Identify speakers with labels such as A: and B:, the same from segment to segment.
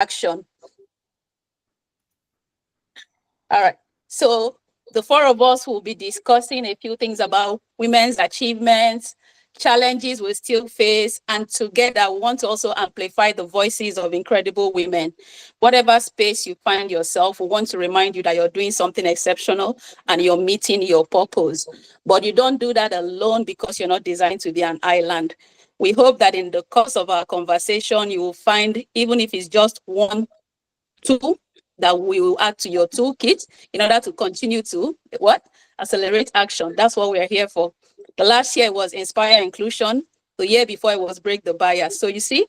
A: action. All right. So the four of us will be discussing a few things about women's achievements, challenges we still face, and together we want to also amplify the voices of incredible women. Whatever space you find yourself, we want to remind you that you're doing something exceptional and you're meeting your purpose. But you don't do that alone because you're not designed to be an island. We hope that in the course of our conversation, you will find, even if it's just one tool that we will add to your toolkit in order to continue to accelerate action. That's what we're here for. The last year was inspire inclusion. The year before it was break the bias. So you see,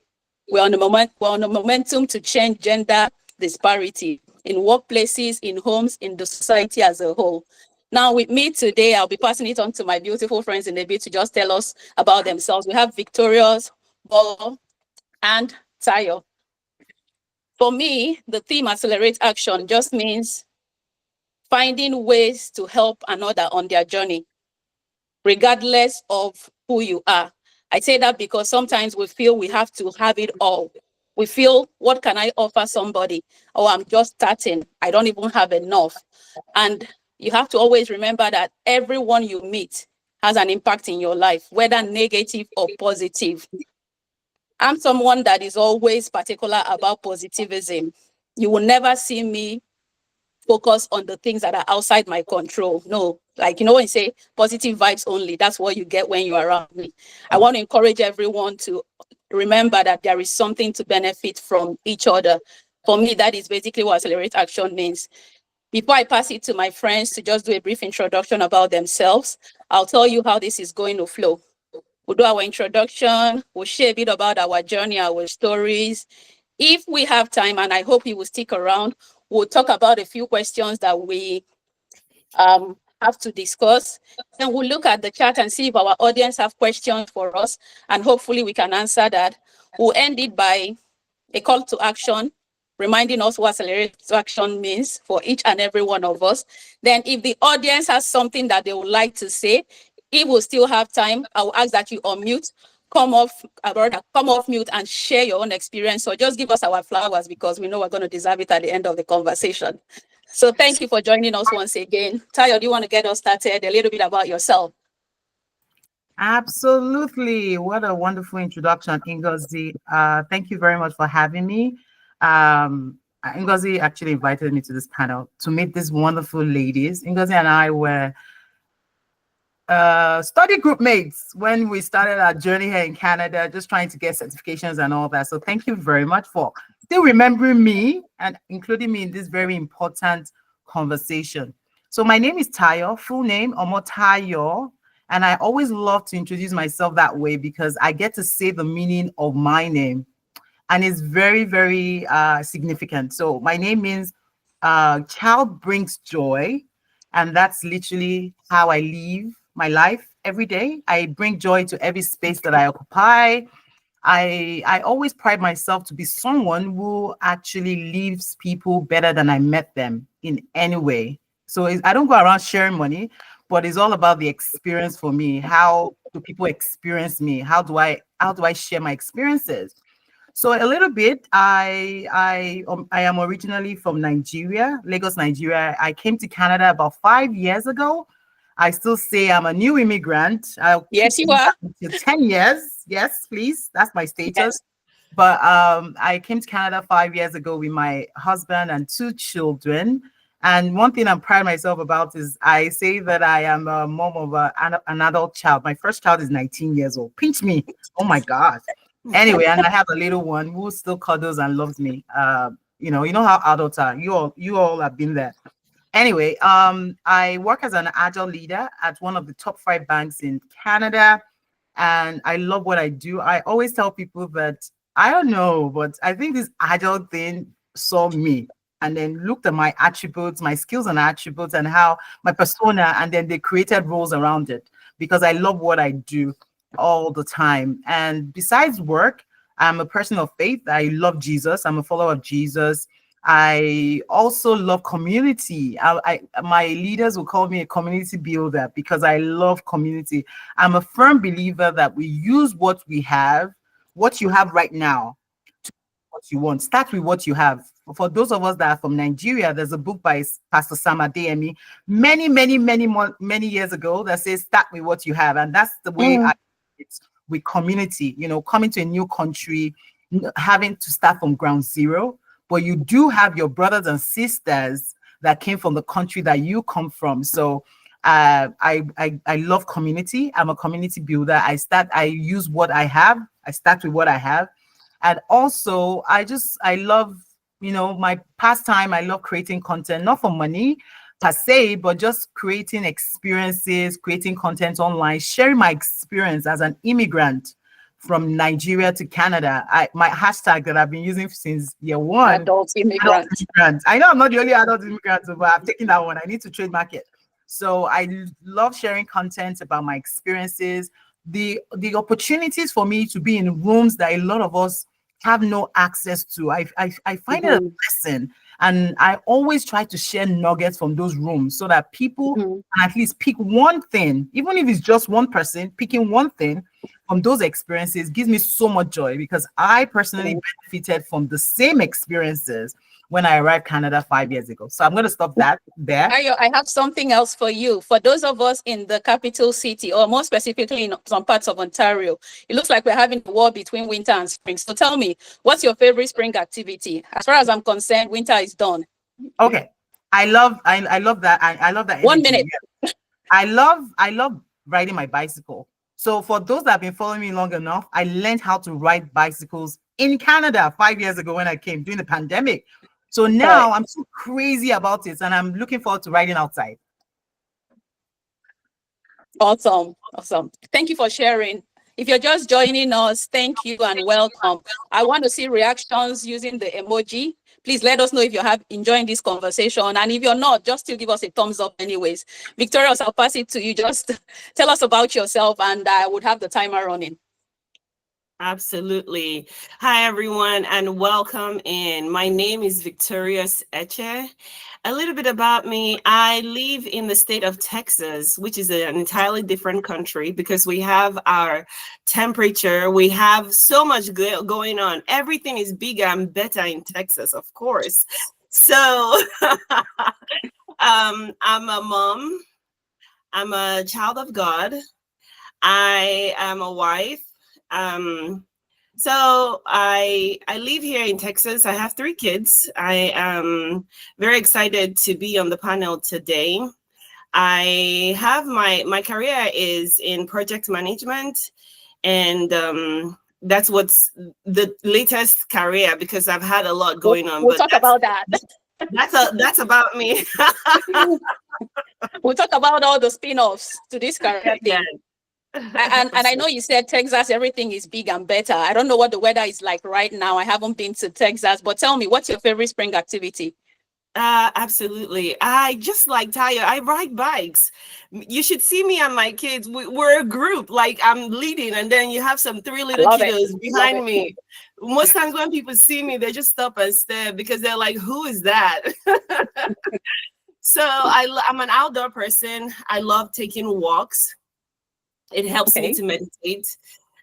A: we're on the momentum to change gender disparity in workplaces, in homes, in the society as a whole. Now with me today, I'll be passing it on to my beautiful friends in a bit to just tell us about themselves. We have Victorious, Bogho, and Tayo. For me, the theme accelerate action just means finding ways to help another on their journey, regardless of who you are. I say that because sometimes we feel we have to have it all. We feel, what can I offer somebody? Oh, I'm just starting. I don't even have enough. And you have to always remember that everyone you meet has an impact in your life, whether negative or positive. I'm someone that is always particular about positivism. You will never see me focus on the things that are outside my control. No, like, when you say positive vibes only, that's what you get when you're around me. I want to encourage everyone to remember that there is something to benefit from each other. For me, that is basically what accelerate action means. Before I pass it to my friends to just do a brief introduction about themselves, I'll tell you how this is going to flow. We'll do our introduction, we'll share a bit about our journey, our stories. If we have time, and I hope you will stick around, we'll talk about a few questions that we have to discuss. Then we'll look at the chat and see if our audience have questions for us, and hopefully we can answer that. We'll end it by a call to action, reminding us what accelerate action means for each and every one of us. Then if the audience has something that they would like to say, if we still have time, I will ask that you unmute, come off mute and share your own experience. So just give us our flowers because we know we're going to deserve it at the end of the conversation. So thank you for joining us once again. Tayo, do you want to get us started? A little bit about yourself.
B: Absolutely. What a wonderful introduction, Ngozi. Thank you very much for having me. Ngozi actually invited me to this panel to meet these wonderful ladies. Ngozi and I were study group mates when we started our journey here in Canada, just trying to get certifications and all that. So thank you very much for still remembering me and including me in this very important conversation. So my name is Tayo, full name Omotayo, and I always love to introduce myself that way because I get to say the meaning of my name, and it's very, very significant. So my name means child brings joy, and that's literally how I live my life every day. I bring joy to every space that I occupy. I always pride myself to be someone who actually leaves people better than I met them in any way. So I don't go around sharing money, but it's all about the experience for me. How do people experience me? How do I share my experiences? So a little bit, I am originally from Nigeria, Lagos, Nigeria. I came to Canada about 5 years ago. I still say I'm a new immigrant.
A: Yes, you are.
B: 10 years. Yes, please. That's my status.
A: Yes.
B: But I came to Canada 5 years ago with my husband and 2 children. And one thing I'm proud of myself about is I say that I am a mom of an adult child. My first child is 19 years old. Pinch me. Oh my God. Anyway, and I have a little one who still cuddles and loves me. You know how adults are. You all have been there. Anyway, I work as an Agile leader at one of the top 5 banks in Canada, and I love what I do. I always tell people that I don't know, but I think this Agile thing saw me and then looked at my attributes, my skills and attributes, and how my persona, and then they created roles around it because I love what I do all the time. And besides work, I'm a person of faith. I love Jesus. I'm a follower of Jesus. I also love community. My leaders will call me a community builder because I love community. I'm a firm believer that we use what we have, what you have right now, to what you want. Start with what you have. For those of us that are from Nigeria, there's a book by Pastor Sam Adeyemi many years ago that says start with what you have. And that's the way it's with community, coming to a new country, having to start from ground zero. But you do have your brothers and sisters that came from the country that you come from. So I love community. I'm a community builder. I use what I have. I start with what I have. And also I love, my pastime. I love creating content, not for money per se, but just creating experiences, creating content online, sharing my experience as an immigrant from Nigeria to Canada. My hashtag that I've been using since year one.
A: Adult immigrant.
B: I know I'm not the only adult immigrant, but I've taken that one. I need to trademark it. So I love sharing content about my experiences, the opportunities for me to be in rooms that a lot of us have no access to. I find it a lesson, and I always try to share nuggets from those rooms so that people can at least pick one thing, even if it's just one person picking one thing from those experiences gives me so much joy, because I personally benefited from the same experiences when I arrived Canada 5 years ago. So I'm going to stop that there.
A: I have something else for you. For those of us in the capital city, or more specifically in some parts of Ontario, it looks like we're having a war between winter and spring. So tell me, what's your favorite spring activity? As far as I'm concerned, winter is done.
B: Okay. I love that. I love that.
A: 1 minute.
B: Yeah. I love riding my bicycle. So for those that have been following me long enough, I learned how to ride bicycles in Canada 5 years ago when I came during the pandemic. So now I'm so crazy about it, and I'm looking forward to riding outside.
A: Awesome. Thank you for sharing. If you're just joining us, thank you and welcome. I want to see reactions using the emoji. Please let us know if you're enjoying this conversation. And if you're not, just still give us a thumbs up anyways. Victorious, I'll pass it to you. Just tell us about yourself, and I would have the timer running.
C: Absolutely. Hi, everyone, and welcome in. My name is Victorious Eche. A little bit about me. I live in the state of Texas, which is an entirely different country because we have our temperature. We have so much going on. Everything is bigger and better in Texas, of course. So I'm a mom. I'm a child of God. I am a wife. So I live here in Texas. I have 3 kids. I am very excited to be on the panel today. I have my career is in project management, and that's what's the latest career because I've had a lot going on.
A: We'll talk about that.
C: That's about me.
A: We'll talk about all the spin-offs to this career thing.
C: Yeah.
A: And I know you said Texas, everything is big and better. I don't know what the weather is like right now. I haven't been to Texas, but tell me, what's your favorite spring activity?
C: Absolutely. I just like Taya. I ride bikes. You should see me and my kids. We're a group. Like I'm leading, and then you have some 3 little kiddos behind me. Most times when people see me, they just stop and stare because they're like, "Who is that?" So I'm an outdoor person. I love taking walks. It helps me to meditate.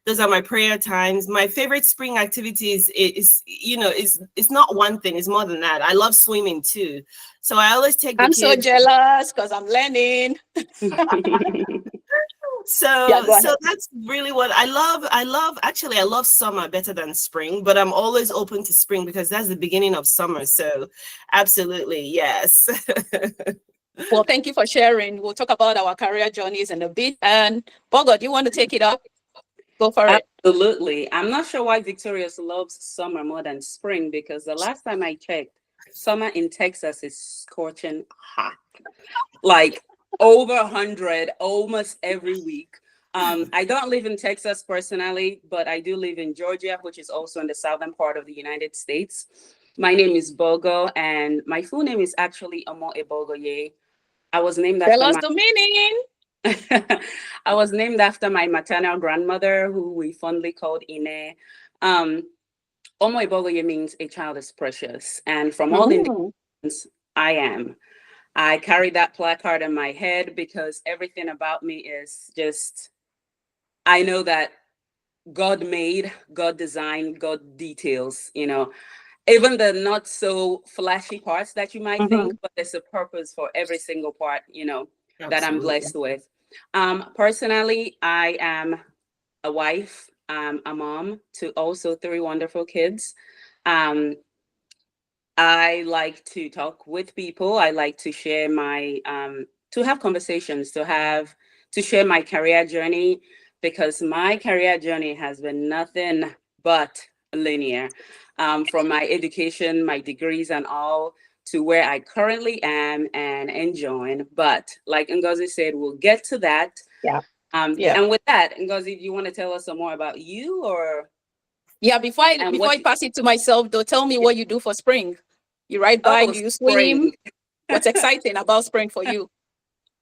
C: Those are my prayer times. My favorite spring activities is not one thing. It's more than that. I love swimming too. So I always take the kids.
A: I'm so jealous because I'm learning.
C: So that's really what I love. I love summer better than spring, but I'm always open to spring because that's the beginning of summer. So absolutely, yes.
A: Well, thank you for sharing. We'll talk about our career journeys in a bit. And Bogho, do you want to take it up? Go for it.
D: Absolutely. I'm not sure why Victorious loves summer more than spring, because the last time I checked, summer in Texas is scorching hot. Like over 100 almost every week. I don't live in Texas personally, but I do live in Georgia, which is also in the southern part of the United States. My name is Bogho, and my full name is actually Omo Ebogoye. I was named after
A: the meaning.
D: I was named after my maternal grandmother, who we fondly called Ine. Omo Ebogoye means a child is precious, and from all indications, I am. I carry that placard in my head because everything about me is just, I know that God made, God designed, God details, you know, even the not so flashy parts that you might think, but there's a purpose for every single part, you know, that I'm blessed with. Personally, I am a wife, a mom to also 3 wonderful kids. I like to talk with people. I like to share my, to have conversations, to share my career journey, because my career journey has been nothing but linear. From my education, my degrees and all, to where I currently am and enjoying. But like Ngozi said, we'll get to that.
A: Yeah.
D: And with that, Ngozi, do you want to tell us some more about you, or?
A: Yeah, before I pass it to myself, though, tell me what you do for spring. You ride bike, do you swim? What's exciting about spring for you?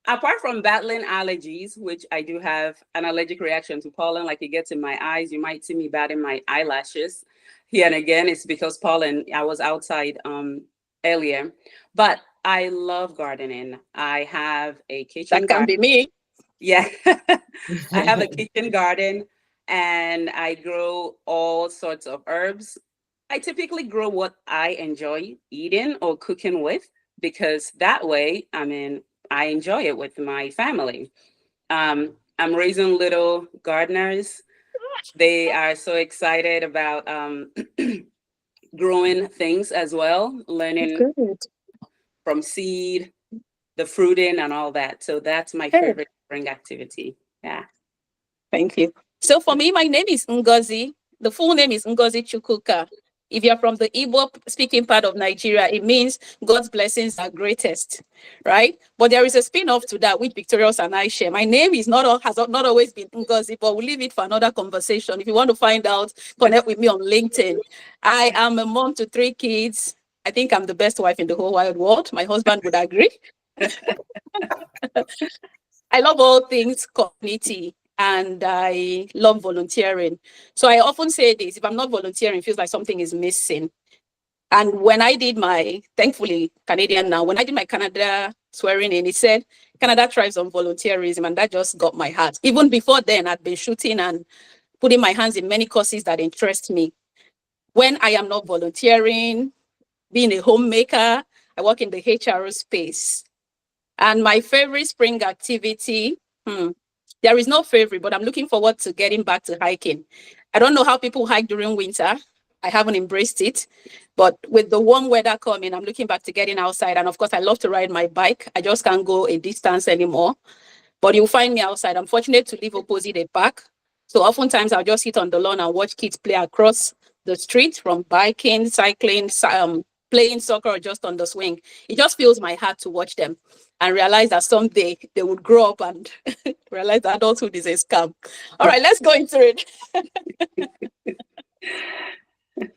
D: Apart from battling allergies, which I do have an allergic reaction to pollen, like it gets in my eyes, you might see me batting my eyelashes here and again. It's because pollen. I was outside earlier, but I love gardening. I have a kitchen
A: That can
D: garden.
A: be me.
D: Yeah, I have a kitchen garden and I grow all sorts of herbs. I typically grow what I enjoy eating or cooking with, because that way, I mean, I enjoy it with my family. I'm raising little gardeners. They are so excited about growing things as well, learning
A: Good.
D: from seed, the fruiting and all that. So that's my
A: Hey.
D: favorite spring activity. Yeah.
A: Thank you. So for me, my name is Ngozi. The full name is Ngozi Chukwuka. If you're from the Igbo speaking part of Nigeria, it means God's blessings are greatest, right? But there is a spin-off to that, which Victorious and I share. My name is has not always been Ngozi, but we'll leave it for another conversation. If you want to find out, connect with me on LinkedIn. I am a mom to 3 kids. I think I'm the best wife in the whole wide world. My husband would agree. I love all things community, and I love volunteering. So I often say this: if I'm not volunteering, it feels like something is missing. And when I did my, thankfully Canadian now, when I did my Canada swearing in, it said Canada thrives on volunteerism, and that just got my heart. Even before then, I'd been shooting and putting my hands in many causes that interest me. When I am not volunteering, being a homemaker, I work in the HR space. And my favorite spring activity, there is no favorite, but I'm looking forward to getting back to hiking. I don't know how people hike during winter. I haven't embraced it, but with the warm weather coming, I'm looking back to getting outside. And of course, I love to ride my bike. I just can't go a distance anymore, but you'll find me outside. I'm fortunate to live opposite a park. So oftentimes I'll just sit on the lawn and watch kids play across the street, from biking, cycling, playing soccer, or just on the swing. It just fills my heart to watch them and realize that someday they would grow up and realize that adulthood is a scam. All right, let's go into it.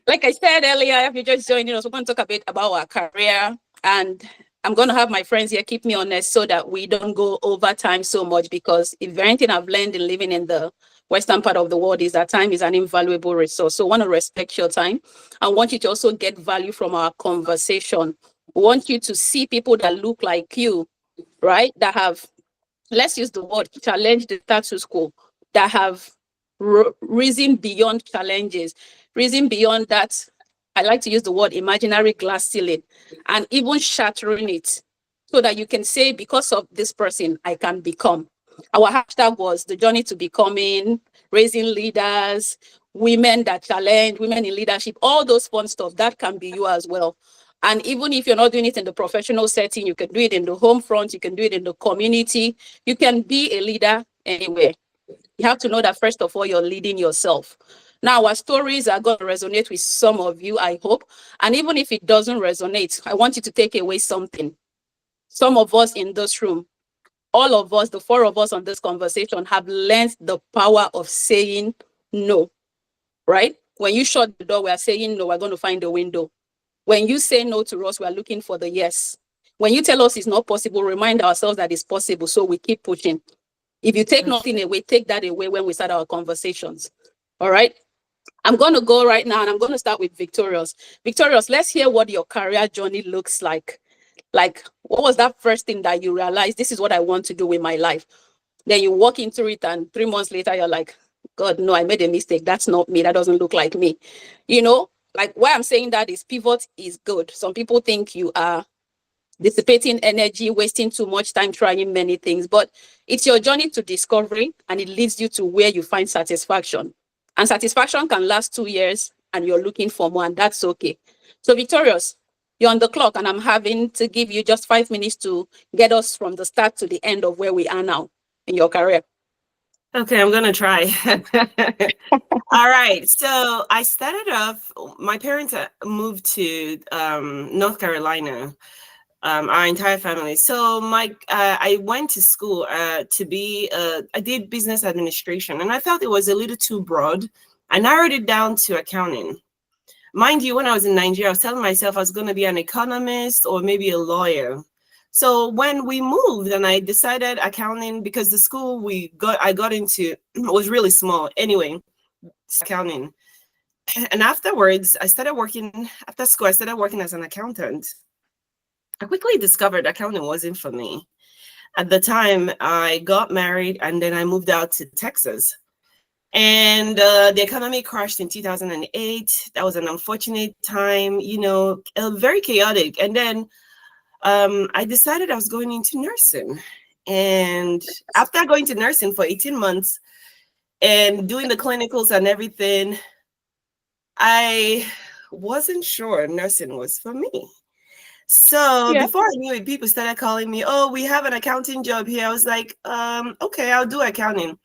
A: Like I said earlier, if you're just joining us, we're going to talk a bit about our career, and I'm going to have my friends here keep me honest so that we don't go over time so much, because if anything I've learned in living in the Western part of the world is that time is an invaluable resource. So I want to respect your time. I want you to also get value from our conversation. We want you to see people that look like you, right? That have, let's use the word, challenge the status quo, that have risen beyond challenges, risen beyond that. I like to use the word imaginary glass ceiling, and even shattering it, so that you can say, because of this person, I can become. Our hashtag was the journey to becoming, raising leaders, women that challenge, women in leadership, all those fun stuff. That can be you as well. And even if you're not doing it in the professional setting, you can do it in the home front, you can do it in the community. You can be a leader anywhere. You have to know that, first of all, you're leading yourself. Now, our stories are going to resonate with some of you, I hope. And even if it doesn't resonate, I want you to take away something. Some of us in this room, all of us, the 4 of us on this conversation, have learned the power of saying no, right? When you shut the door, we are saying no, we're going to find a window. When you say no to us, we are looking for the yes. When you tell us it's not possible, remind ourselves that it's possible, so we keep pushing. If you take nothing away, take that away when we start our conversations. All right? I'm going to go right now, and I'm going to start with Victorious. Victorious, let's hear what your career journey looks like. Like, what was that first thing that you realized, this is what I want to do with my life? Then you walk into it, and 3 months later, you're like, God, no, I made a mistake. That's not me. That doesn't look like me. You know, like why I'm saying that is pivot is good. Some people think you are dissipating energy, wasting too much time trying many things, but it's your journey to discovery, and it leads you to where you find satisfaction. And satisfaction can last 2 years and you're looking for more, and that's okay. So Victorious, you're on the clock, and I'm having to give you just 5 minutes to get us from the start to the end of where we are now in your career.
C: Okay, I'm gonna try. All right. So I started off, my parents moved to North Carolina, our entire family. So I went to school to be, I did business administration, and I felt it was a little too broad. I narrowed it down to accounting. Mind you, when I was in Nigeria, I was telling myself I was going to be an economist or maybe a lawyer. So when we moved and I decided accounting, because the school I got into was really small. Anyway, accounting. And afterwards, after school, I started working as an accountant. I quickly discovered accounting wasn't for me. At the time, I got married and then I moved out to Texas. And the economy crashed in 2008. That was an unfortunate time, very chaotic. And then I decided I was going into nursing. And after going to nursing for 18 months and doing the clinicals and everything, I wasn't sure nursing was for me. So before I knew it, people started calling me, oh, we have an accounting job here. I was like, okay, I'll do accounting.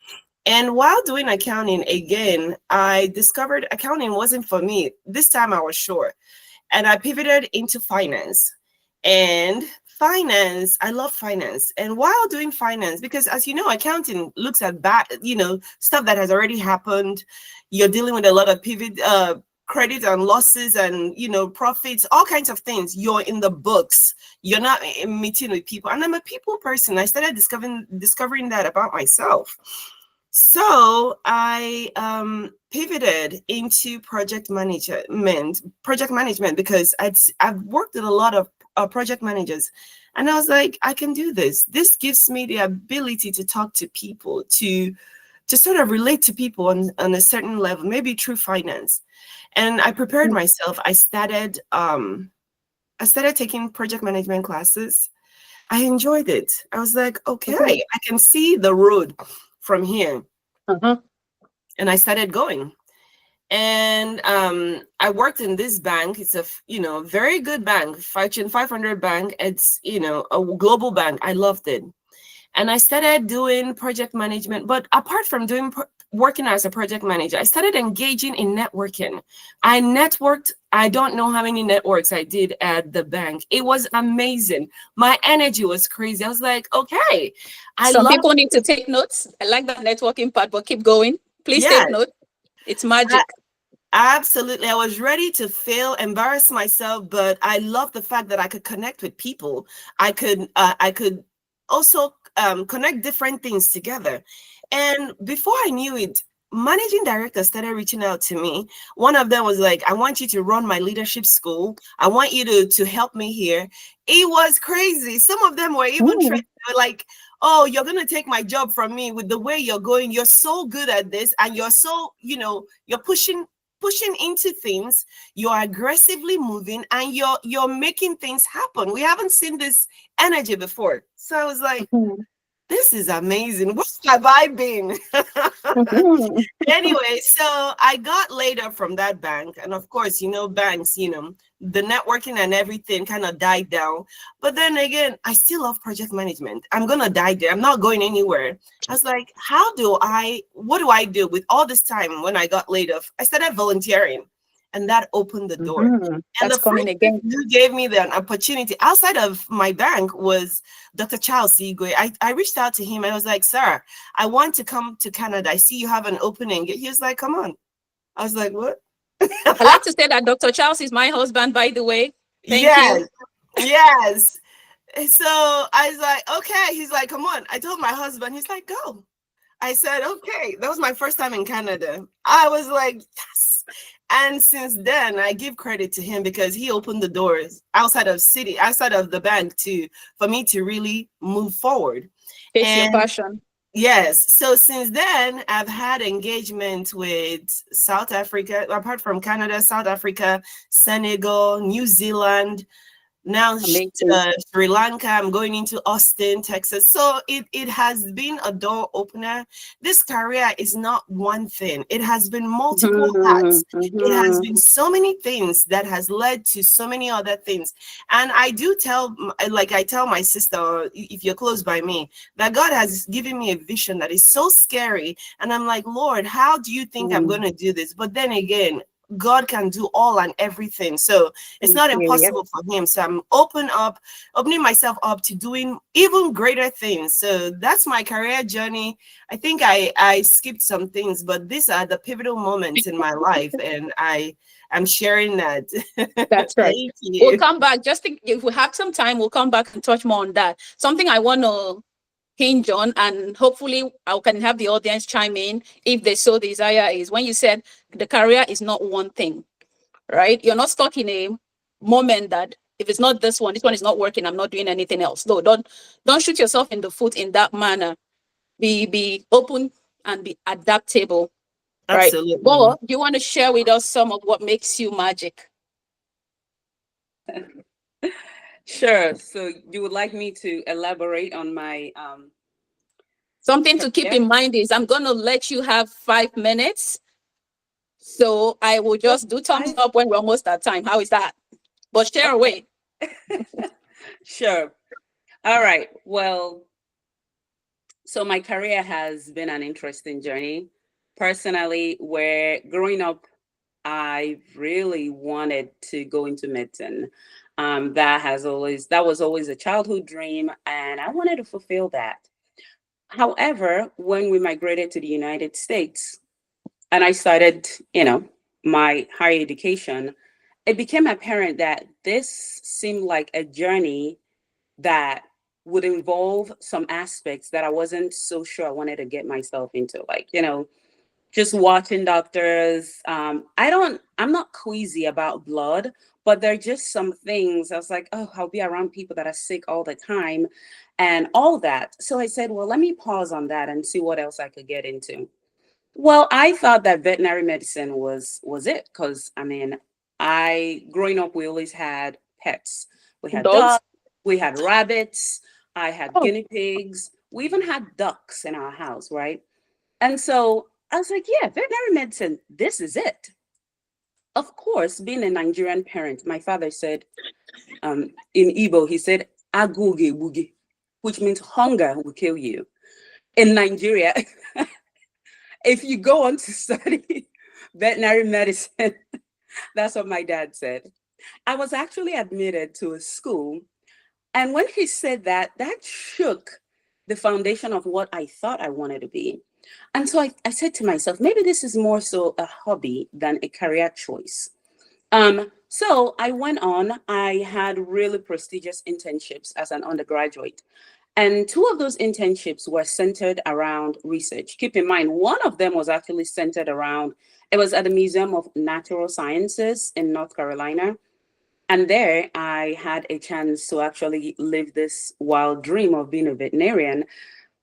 C: And while doing accounting again, I discovered accounting wasn't for me. This time I was sure. And I pivoted into finance. And finance, I love finance. And while doing finance, because as you know, accounting looks at stuff that has already happened. You're dealing with a lot of credit and losses and profits, all kinds of things. You're in the books. You're not meeting with people. And I'm a people person. I started discovering that about myself. So I pivoted into project management because I've worked with a lot of project managers, and I was like, I can do this. This gives me the ability to talk to people, to sort of relate to people on a certain level, maybe through finance. And I prepared myself. I started taking project management classes. I enjoyed it. I was like, okay, I can see the road from here. And I started going. And I worked in this bank. It's a very good bank, Fortune 500 bank. It's a global bank. I loved it. And I started doing project management. But apart from working as a project manager, I started engaging in networking. I networked. I don't know how many networks I did at the bank. It was amazing. My energy was crazy. I was like, okay.
A: Some people need to take notes. I like that networking part, but keep going. Please take notes. It's magic.
C: Absolutely. I was ready to fail, embarrass myself, but I love the fact that I could connect with people. I could also connect different things together. And before I knew it, managing directors started reaching out to me. One of them was like, I want you to run my leadership school. I want you to help me here. It was crazy. Some of them were even like, oh, you're going to take my job from me with the way you're going. You're so good at this. And you're so, you're pushing into things. You're aggressively moving and you're making things happen. We haven't seen this energy before. So I was like, this is amazing. Where have I been? Anyway, so I got laid off from that bank. And of course, banks, the networking and everything kind of died down. But then again, I still love project management. I'm going to die there. I'm not going anywhere. I was like, what do I do with all this time when I got laid off? I started volunteering. And that opened the door. And
A: That's coming again.
C: Who gave me the opportunity outside of my bank was Dr. Charles Igwe. I reached out to him. I was like, sir, I want to come to Canada. I see you have an opening. He was like, come on. I was like, what?
A: I'd like to say that Dr. Charles is my husband, by the way. Thank you.
C: Yes. So I was like, okay. He's like, come on. I told my husband, he's like, go. I said, okay. That was my first time in Canada. I was like, yes. And since then, I give credit to him because he opened the doors outside of the bank for me to really move forward.
A: It's your passion.
C: Yes. So since then, I've had engagement with South Africa, apart from Canada, South Africa, Senegal, New Zealand, now
A: Amazing.
C: Sri Lanka. I'm going into Austin, Texas. So it has been a door opener. This career is not one thing. It has been multiple hats. It has been so many things that has led to so many other things. And I do tell, like I tell my sister, if you're close by me, that God has given me a vision that is so scary. And I'm like, Lord, how do you think I'm going to do this? But then again, God can do all and everything. So it's not impossible for him. So I'm opening myself up to doing even greater things. So that's my career journey. I think I skipped some things, but these are the pivotal moments in my life. And I'm sharing that.
A: That's right.
C: Thank
A: We'll
C: you.
A: come back. If we have some time, we'll come back and touch more on that. Something I want to hinge on, and hopefully I can have the audience chime in if they so desire, is when you said the career is not one thing, right? You're not stuck in a moment that if it's not this one is not working, I'm not doing anything else. No, don't shoot yourself in the foot in that manner. Be open and be adaptable, right?
C: Absolutely.
A: Bogho, do you want to share with us some of what makes you magic?
D: Sure. So you would like me to elaborate on my
A: Something to keep in mind is I'm going to let you have 5 minutes. So I will just do thumbs up when we're almost at time. How is that? But share away.
D: Sure. All right. Well, so my career has been an interesting journey. Personally, where growing up, I really wanted to go into medicine. That was always a childhood dream, and I wanted to fulfill that. However, when we migrated to the United States and I started, my higher education, it became apparent that this seemed like a journey that would involve some aspects that I wasn't so sure I wanted to get myself into. Like, just watching doctors. I'm not queasy about blood, but there are just some things I was like, oh, I'll be around people that are sick all the time and all that. So I said, well, let me pause on that and see what else I could get into. Well, I thought that veterinary medicine was it, because I growing up we always had pets. We had
A: Dogs?
D: dogs, we had rabbits, I had
A: Oh.
D: guinea pigs, we even had ducks in our house, right? And so I was like, yeah, veterinary medicine, this is it. Of course, being a Nigerian parent, my father said, in Igbo, he said, "Aguge buge," which means hunger will kill you. In Nigeria, if you go on to study veterinary medicine, that's what my dad said. I was actually admitted to a school. And when he said that, that shook the foundation of what I thought I wanted to be. And so I said to myself, maybe this is more so a hobby than a career choice. So I went on, I had really prestigious internships as an undergraduate. And two of those internships were centered around research. Keep in mind, one of them was actually centered around, it was at the Museum of Natural Sciences in North Carolina. And there I had a chance to actually live this wild dream of being a veterinarian,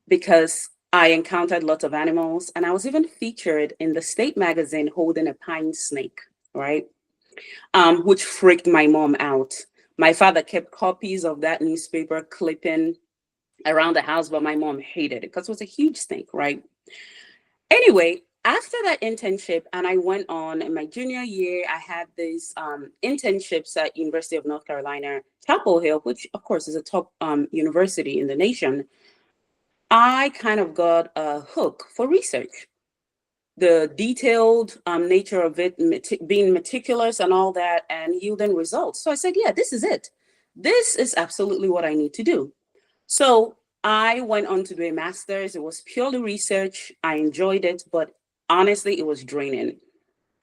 D: because I encountered lots of animals, and I was even featured in the state magazine holding a pine snake, right? Which freaked my mom out. My father kept copies of that newspaper clipping around the house, but my mom hated it because it was a huge snake, right? Anyway, after that internship, and I went on in my junior year, I had these internships at University of North Carolina, Chapel Hill, which of course is a top university in the nation. I kind of got a hook for research. The detailed nature of it, being meticulous and all that, and yielding results. So I said, yeah, this is it. This is absolutely what I need to do. So I went on to do a master's. It was purely research. I enjoyed it, but honestly, it was draining.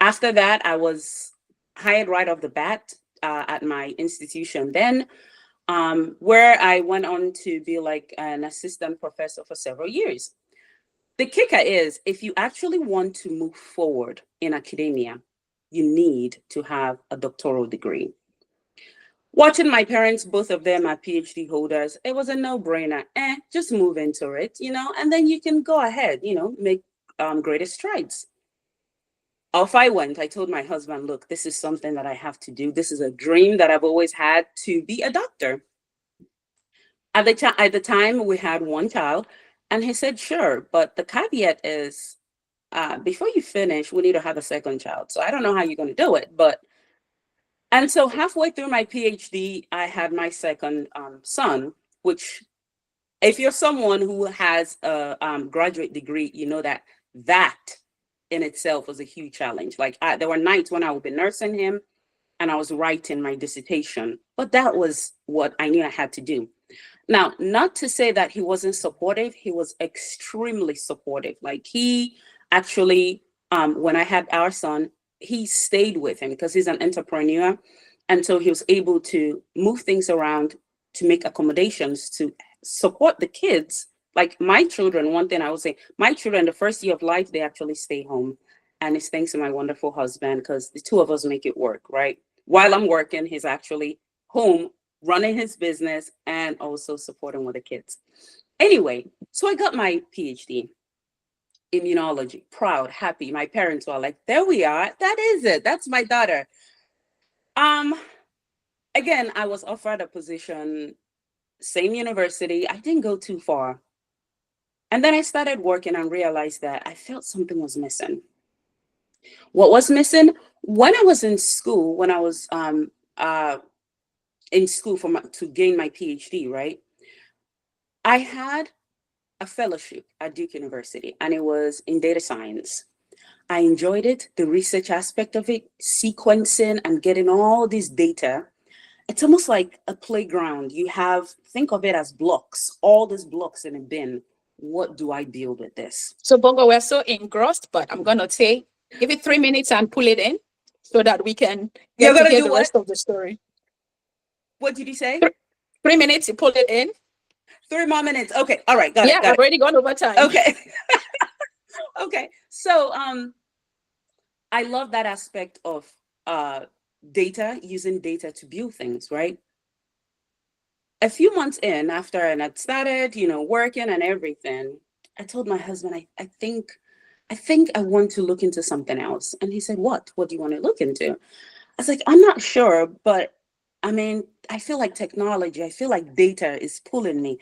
D: After that, I was hired right off the bat at my institution then, where I went on to be like an assistant professor for several years. The kicker is, if you actually want to move forward in academia, you need to have a doctoral degree. Watching my parents, both of them are PhD holders, it was a no-brainer. Just move into it, and then you can go ahead, make greater strides. Off I went. I told my husband, look, this is something that I have to do. This is a dream that I've always had, to be a doctor. At the time, we had one child, and he said, sure, but the caveat is, before you finish, we need to have a second child. So I don't know how you're going to do it, and so halfway through my PhD, I had my second son, which, if you're someone who has a graduate degree, you know that in itself was a huge challenge. Like, there were nights when I would be nursing him and I was writing my dissertation, but that was what I knew I had to do. Now, not to say that he wasn't supportive, he was extremely supportive. Like, he actually, when I had our son, he stayed with him because he's an entrepreneur. And so he was able to move things around to make accommodations to support the kids. Like my children, one thing I would say, my children, the first year of life, they actually stay home. And it's thanks to my wonderful husband, because the two of us make it work, right? While I'm working, he's actually home running his business and also supporting with the kids. Anyway, so I got my PhD. Immunology, proud, happy. My parents were like, there we are. That is it. That's my daughter. Again, I was offered a position, same university. I didn't go too far. And then I started working and realized that I felt something was missing. What was missing? When I was in school, when I was in school to gain my PhD, right? I had a fellowship at Duke University, and it was in data science. I enjoyed it, the research aspect of it, sequencing and getting all this data. It's almost like a playground. Think of it as blocks, all these blocks in a bin. What do I build with this?
A: So Bogho, we're so engrossed, but I'm gonna say, give it 3 minutes and pull it in so that we can get to hear the rest of the story.
D: What did you say?
A: 3 minutes, you pull it in.
D: 3 more minutes. Okay. All right. Got it.
A: Yeah, I've already gone over time.
D: Okay. Okay. So I love that aspect of data, using data to build things, right? A few months in, after I had started, working and everything, I told my husband, I think I want to look into something else. And he said, what? What do you want to look into? I was like, I'm not sure, but I feel like technology, I feel like data is pulling me.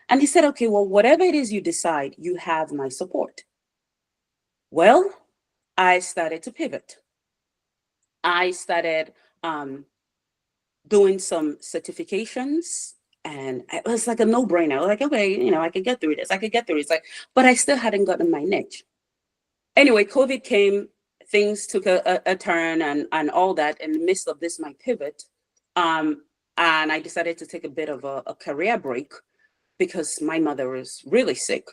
D: And he said, okay, well, whatever it is you decide, you have my support. Well, I started to pivot. I started doing some certifications, and it was like a no-brainer. Like, okay, I could get through this. But I still hadn't gotten my niche. Anyway, COVID came, things took a turn and all that. In the midst of this, my pivot, and I decided to take a bit of a career break because my mother was really sick.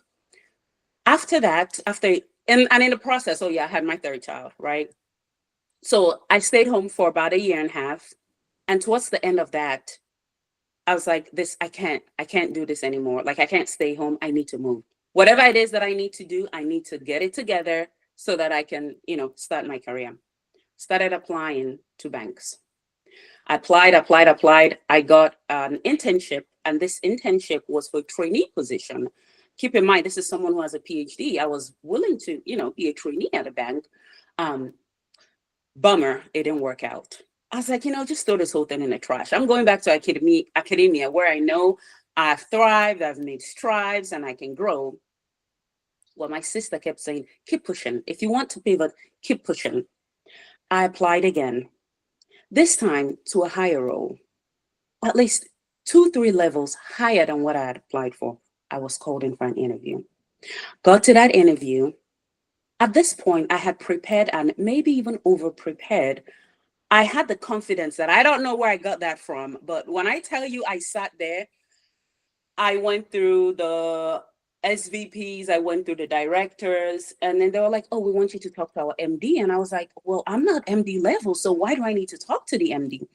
D: After that, and in the process, I had my third child, right? So I stayed home for about 1.5 years. And towards the end of that, I was like, I can't do this anymore. Like, I can't stay home. I need to move. Whatever it is that I need to do, I need to get it together so that I can, start my career. Started applying to banks. I applied. I got an internship, and this internship was for a trainee position. Keep in mind, this is someone who has a PhD. I was willing to, be a trainee at a bank. Bummer, it didn't work out. I was like, just throw this whole thing in the trash. I'm going back to academia where I know I've thrived, I've made strides, and I can grow. Well, my sister kept saying, keep pushing. If you want to pivot, keep pushing. I applied again. This time to a higher role, at least 2-3 levels higher than what I had applied for. I was called in for an interview. Got to that interview. At this point, I had prepared and maybe even over-prepared. I had the confidence that I don't know where I got that from, but when I tell you I sat there, I went through the SVPs, I went through the directors, and then they were like, oh, we want you to talk to our MD. And I was like, well, I'm not MD level, so why do I need to talk to the MD?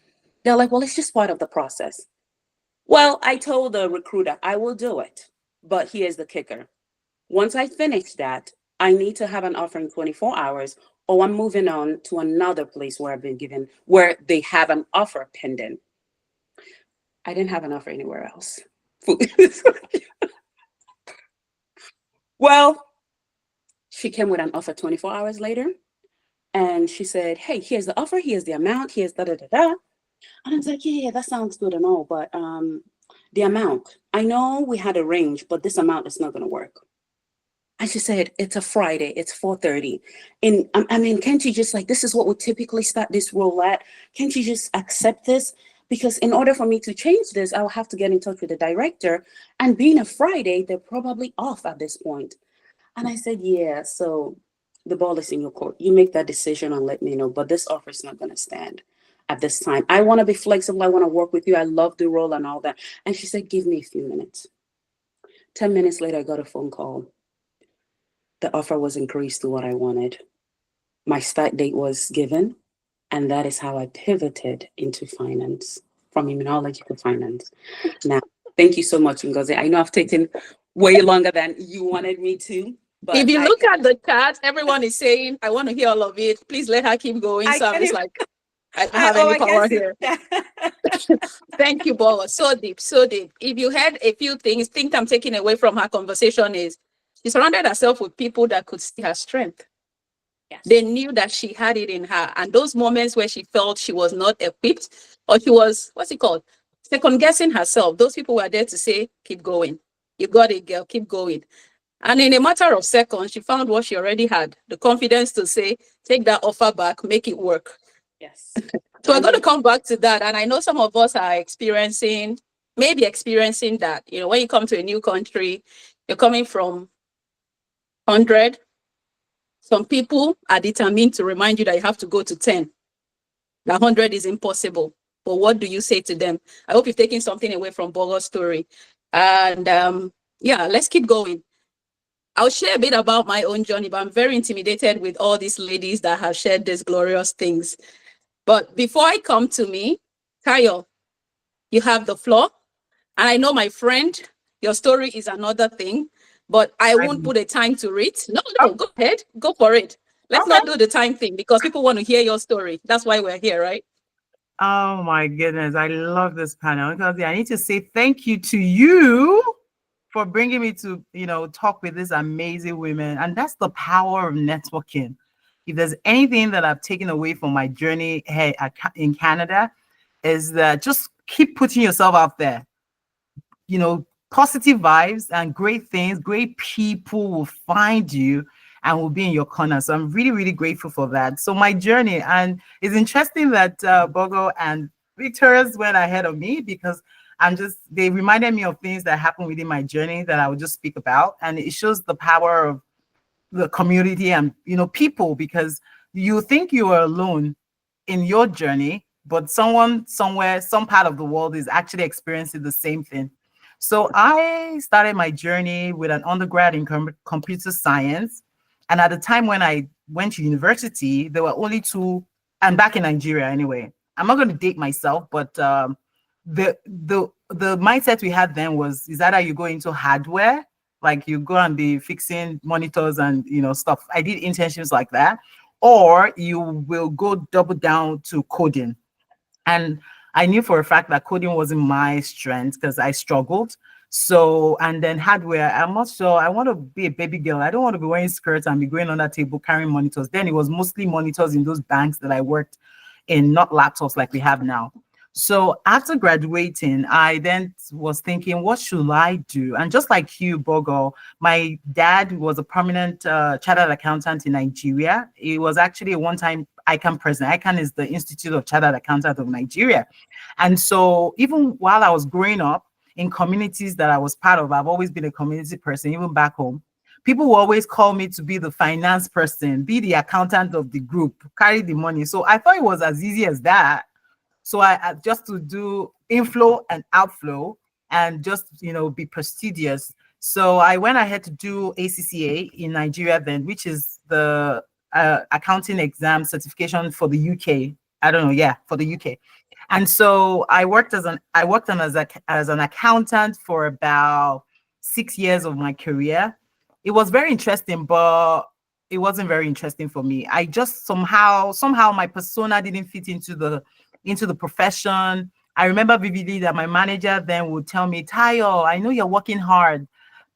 D: They're like, well, it's just part of the process. Well, I told the recruiter, I will do it, but here's the kicker. Once I finish that, I need to have an offer in 24 hours, or I'm moving on to another place where they have an offer pending. I didn't have an offer anywhere else. Well, she came with an offer 24 hours later. And she said, hey, here's the offer, here's the amount, here's da da da da. And I was like, yeah, that sounds good and all, but the amount, I know we had a range, but this amount is not going to work. And she said, it's a Friday, it's 4:30. And I mean, can't you just like, this is what we typically start this role at. Can't you just accept this? Because in order for me to change this, I'll have to get in touch with the director. And being a Friday, they're probably off at this point. And I said, yeah, so the ball is in your court. You make that decision and let me know. But this offer is not going to stand at this time. I want to be flexible. I want to work with you. I love the role and all that. And she said, give me a few minutes. 10 minutes later, I got a phone call. The offer was increased to what I wanted. My start date was given. And that is how I pivoted into finance, from immunology to finance. Now, thank you so much, Ngozi. I know I've taken way longer than you wanted me to. But
A: if you look at the chat, everyone is saying, I want to hear all of it. Please let her keep going. So I'm just like, I don't have any power here. Thank you, Bogho. So deep, so deep. If you had a few things, I'm taking away from her conversation is she surrounded herself with people that could see her strength.
D: Yes.
A: They knew that she had it in her. And those moments where she felt she was not equipped or she was, what's it called? Second guessing herself. Those people were there to say, keep going. You got it, girl, keep going. And in a matter of seconds, she found what she already had, the confidence to say, take that offer back, make it work.
D: Yes.
A: So we're going to come back to that. And I know some of us are maybe experiencing that. You know, when you come to a new country, you're coming from 100. Some people are determined to remind you that you have to go to 10. That 100 is impossible. But what do you say to them? I hope you've taken something away from Bogho's story. And yeah, let's keep going. I'll share a bit about my own journey, but I'm very intimidated with all these ladies that have shared these glorious things. But before I come to me, Tayo, you have the floor. And I know, my friend, your story is another thing, but I won't put a time to it. No, go ahead. Go for it. Let's not do the time thing because people want to hear your story. That's why we're here, right?
B: Oh my goodness. I love this panel. Because I need to say thank you to you for bringing me to, talk with these amazing women. And that's the power of networking. If there's anything that I've taken away from my journey here in Canada, is that just keep putting yourself out there. Positive vibes and great things, great people will find you and will be in your corner. So I'm really, really grateful for that. So my journey, and it's interesting that Bogho and Victoria's went ahead of me because they reminded me of things that happened within my journey that I would just speak about. And it shows the power of the community and, people, because you think you are alone in your journey, but someone somewhere, some part of the world is actually experiencing the same thing. So I started my journey with an undergrad in computer science. And at the time when I went to university, there were only two, and back in Nigeria anyway. I'm not going to date myself, but the mindset we had then is either you go into hardware, like you go and be fixing monitors and stuff. I did internships like that, or you will go double down to coding. And I knew for a fact that coding wasn't my strength because I struggled. So, and then hardware, I'm not sure. I want to be a baby girl. I don't want to be wearing skirts and be going on that table carrying monitors. Then it was mostly monitors in those banks that I worked in, not laptops like we have now. So after graduating, I then was thinking, what should I do? And just like you, Bogho, my dad was a prominent chartered accountant in Nigeria. He was actually a one-time ICANN president. ICANN is the Institute of Chartered Accountants of Nigeria. And so even while I was growing up in communities that I was part of, I've always been a community person, even back home. People will always call me to be the finance person, be the accountant of the group, carry the money. So I thought it was as easy as that. So I just to do inflow and outflow and just, be prestigious. So I went ahead to do ACCA in Nigeria then, which is the accounting exam certification for the UK. I don't know. Yeah, for the UK. And so I worked as an accountant for about 6 years of my career. It was very interesting, but it wasn't very interesting for me. I just somehow my persona didn't fit into the profession. I remember vividly that my manager then would tell me, Tayo, I know you're working hard,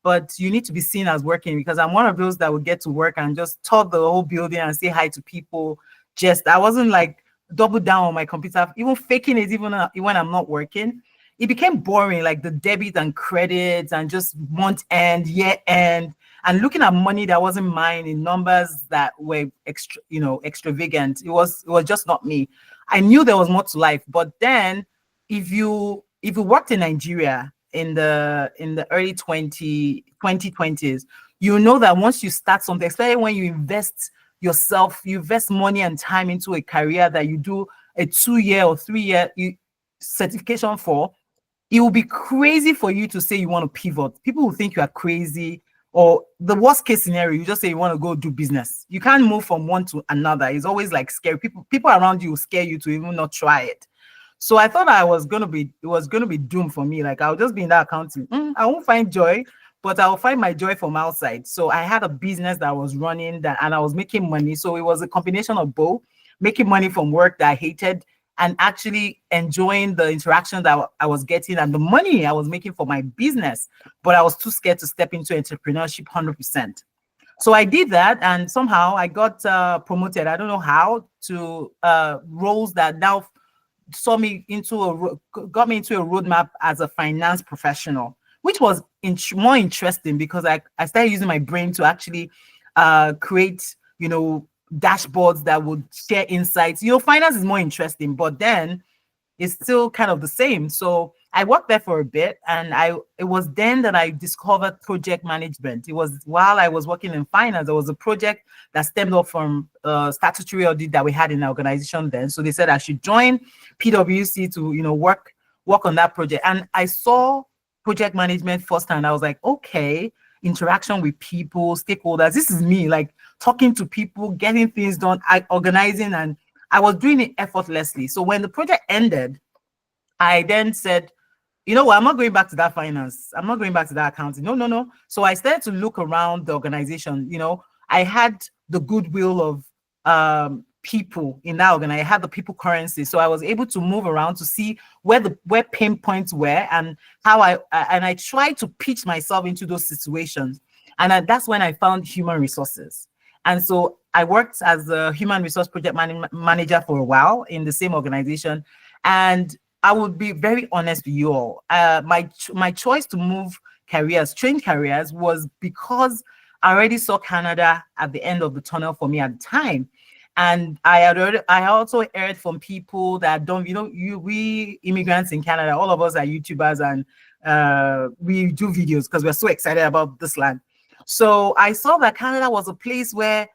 B: but you need to be seen as working, because I'm one of those that would get to work and just talk the whole building and say hi to people. Just, I wasn't like double down on my computer, even faking it, even when I'm not working. It became boring, like the debit and credits and just month end, year end, and looking at money that wasn't mine in numbers that were extravagant. It was just not me. I knew there was more to life, but then if you worked in Nigeria in the early 2020s, you know that once you start something, especially when you invest yourself, you invest money and time into a career that you do a 2-year or 3-year certification for, it will be crazy for you to say you want to pivot. People will think you are crazy, or the worst case scenario, you just say you want to go do business. You can't move from one to another. It's always like scary. People around you will scare you to even not try it. So I thought it was gonna be doomed for me. Like, I'll just be in that accounting. I won't find joy, but I'll find my joy from outside. So I had a business that I was running and I was making money. So it was a combination of both, making money from work that I hated and actually enjoying the interaction that I was getting and the money I was making for my business. But I was too scared to step into entrepreneurship 100%. So I did that, and somehow I got promoted. I don't know how, to roles that now got me into a roadmap as a finance professional, which was more interesting because I started using my brain to actually create, dashboards that would share insights. Finance is more interesting, but then it's still kind of the same. So I worked there for a bit, and it was then that I discovered project management. It was while I was working in finance. There was a project that stemmed up from statutory audit that we had in our organization then. So they said I should join PwC to work on that project. And I saw project management firsthand. I was like, okay, interaction with people, stakeholders. This is me, like talking to people, getting things done, organizing, and I was doing it effortlessly. So when the project ended, I then said, you know what, I'm not going back to that finance. I'm not going back to that accounting. No. So I started to look around the organization. I had the goodwill of people in that organization. I had the people currency. So I was able to move around to see where pain points were and how I tried to pitch myself into those situations. And that's when I found human resources. And so I worked as a human resource project manager for a while in the same organization. And I would be very honest with you all. My choice to change careers, was because I already saw Canada at the end of the tunnel for me at the time. And I also heard from people that we immigrants in Canada, all of us are YouTubers, and we do videos because we're so excited about this land. So I saw that Canada was a place where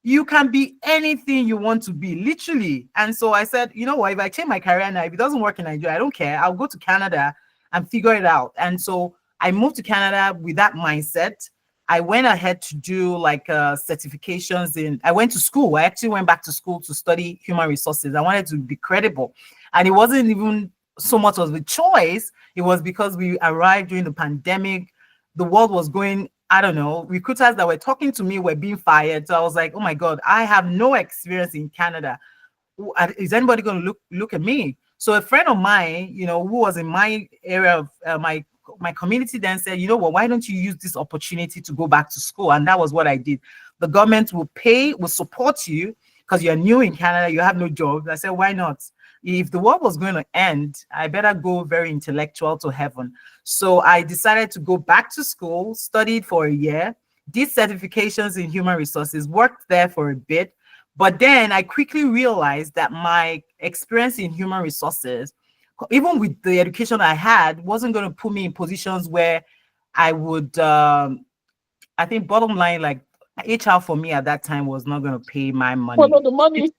B: you can be anything you want to be, literally. And so I said, you know what, if I change my career now, if it doesn't work in Nigeria, I don't care. I'll go to Canada and figure it out. And so I moved to Canada with that mindset. I went ahead to do certifications I went to school. I actually went back to school to study human resources. I wanted to be credible. And it wasn't even so much of a choice. It was because we arrived during the pandemic. The world was going, I don't know, recruiters that were talking to me were being fired. So I was like, oh my God, I have no experience in Canada. Is anybody going to look at me? So a friend of mine, who was in my area of my community, then said, you know what, why don't you use this opportunity to go back to school? And that was what I did. The government will support you because you're new in Canada, you have no job. I said, why not? If the world was going to end, I better go very intellectual to heaven. So I decided to go back to school, studied for a year, did certifications in human resources, worked there for a bit. But then I quickly realized that my experience in human resources, even with the education I had, wasn't going to put me in positions where I would, I think bottom line, like HR for me at that time was not going to pay my money.
A: Follow the money.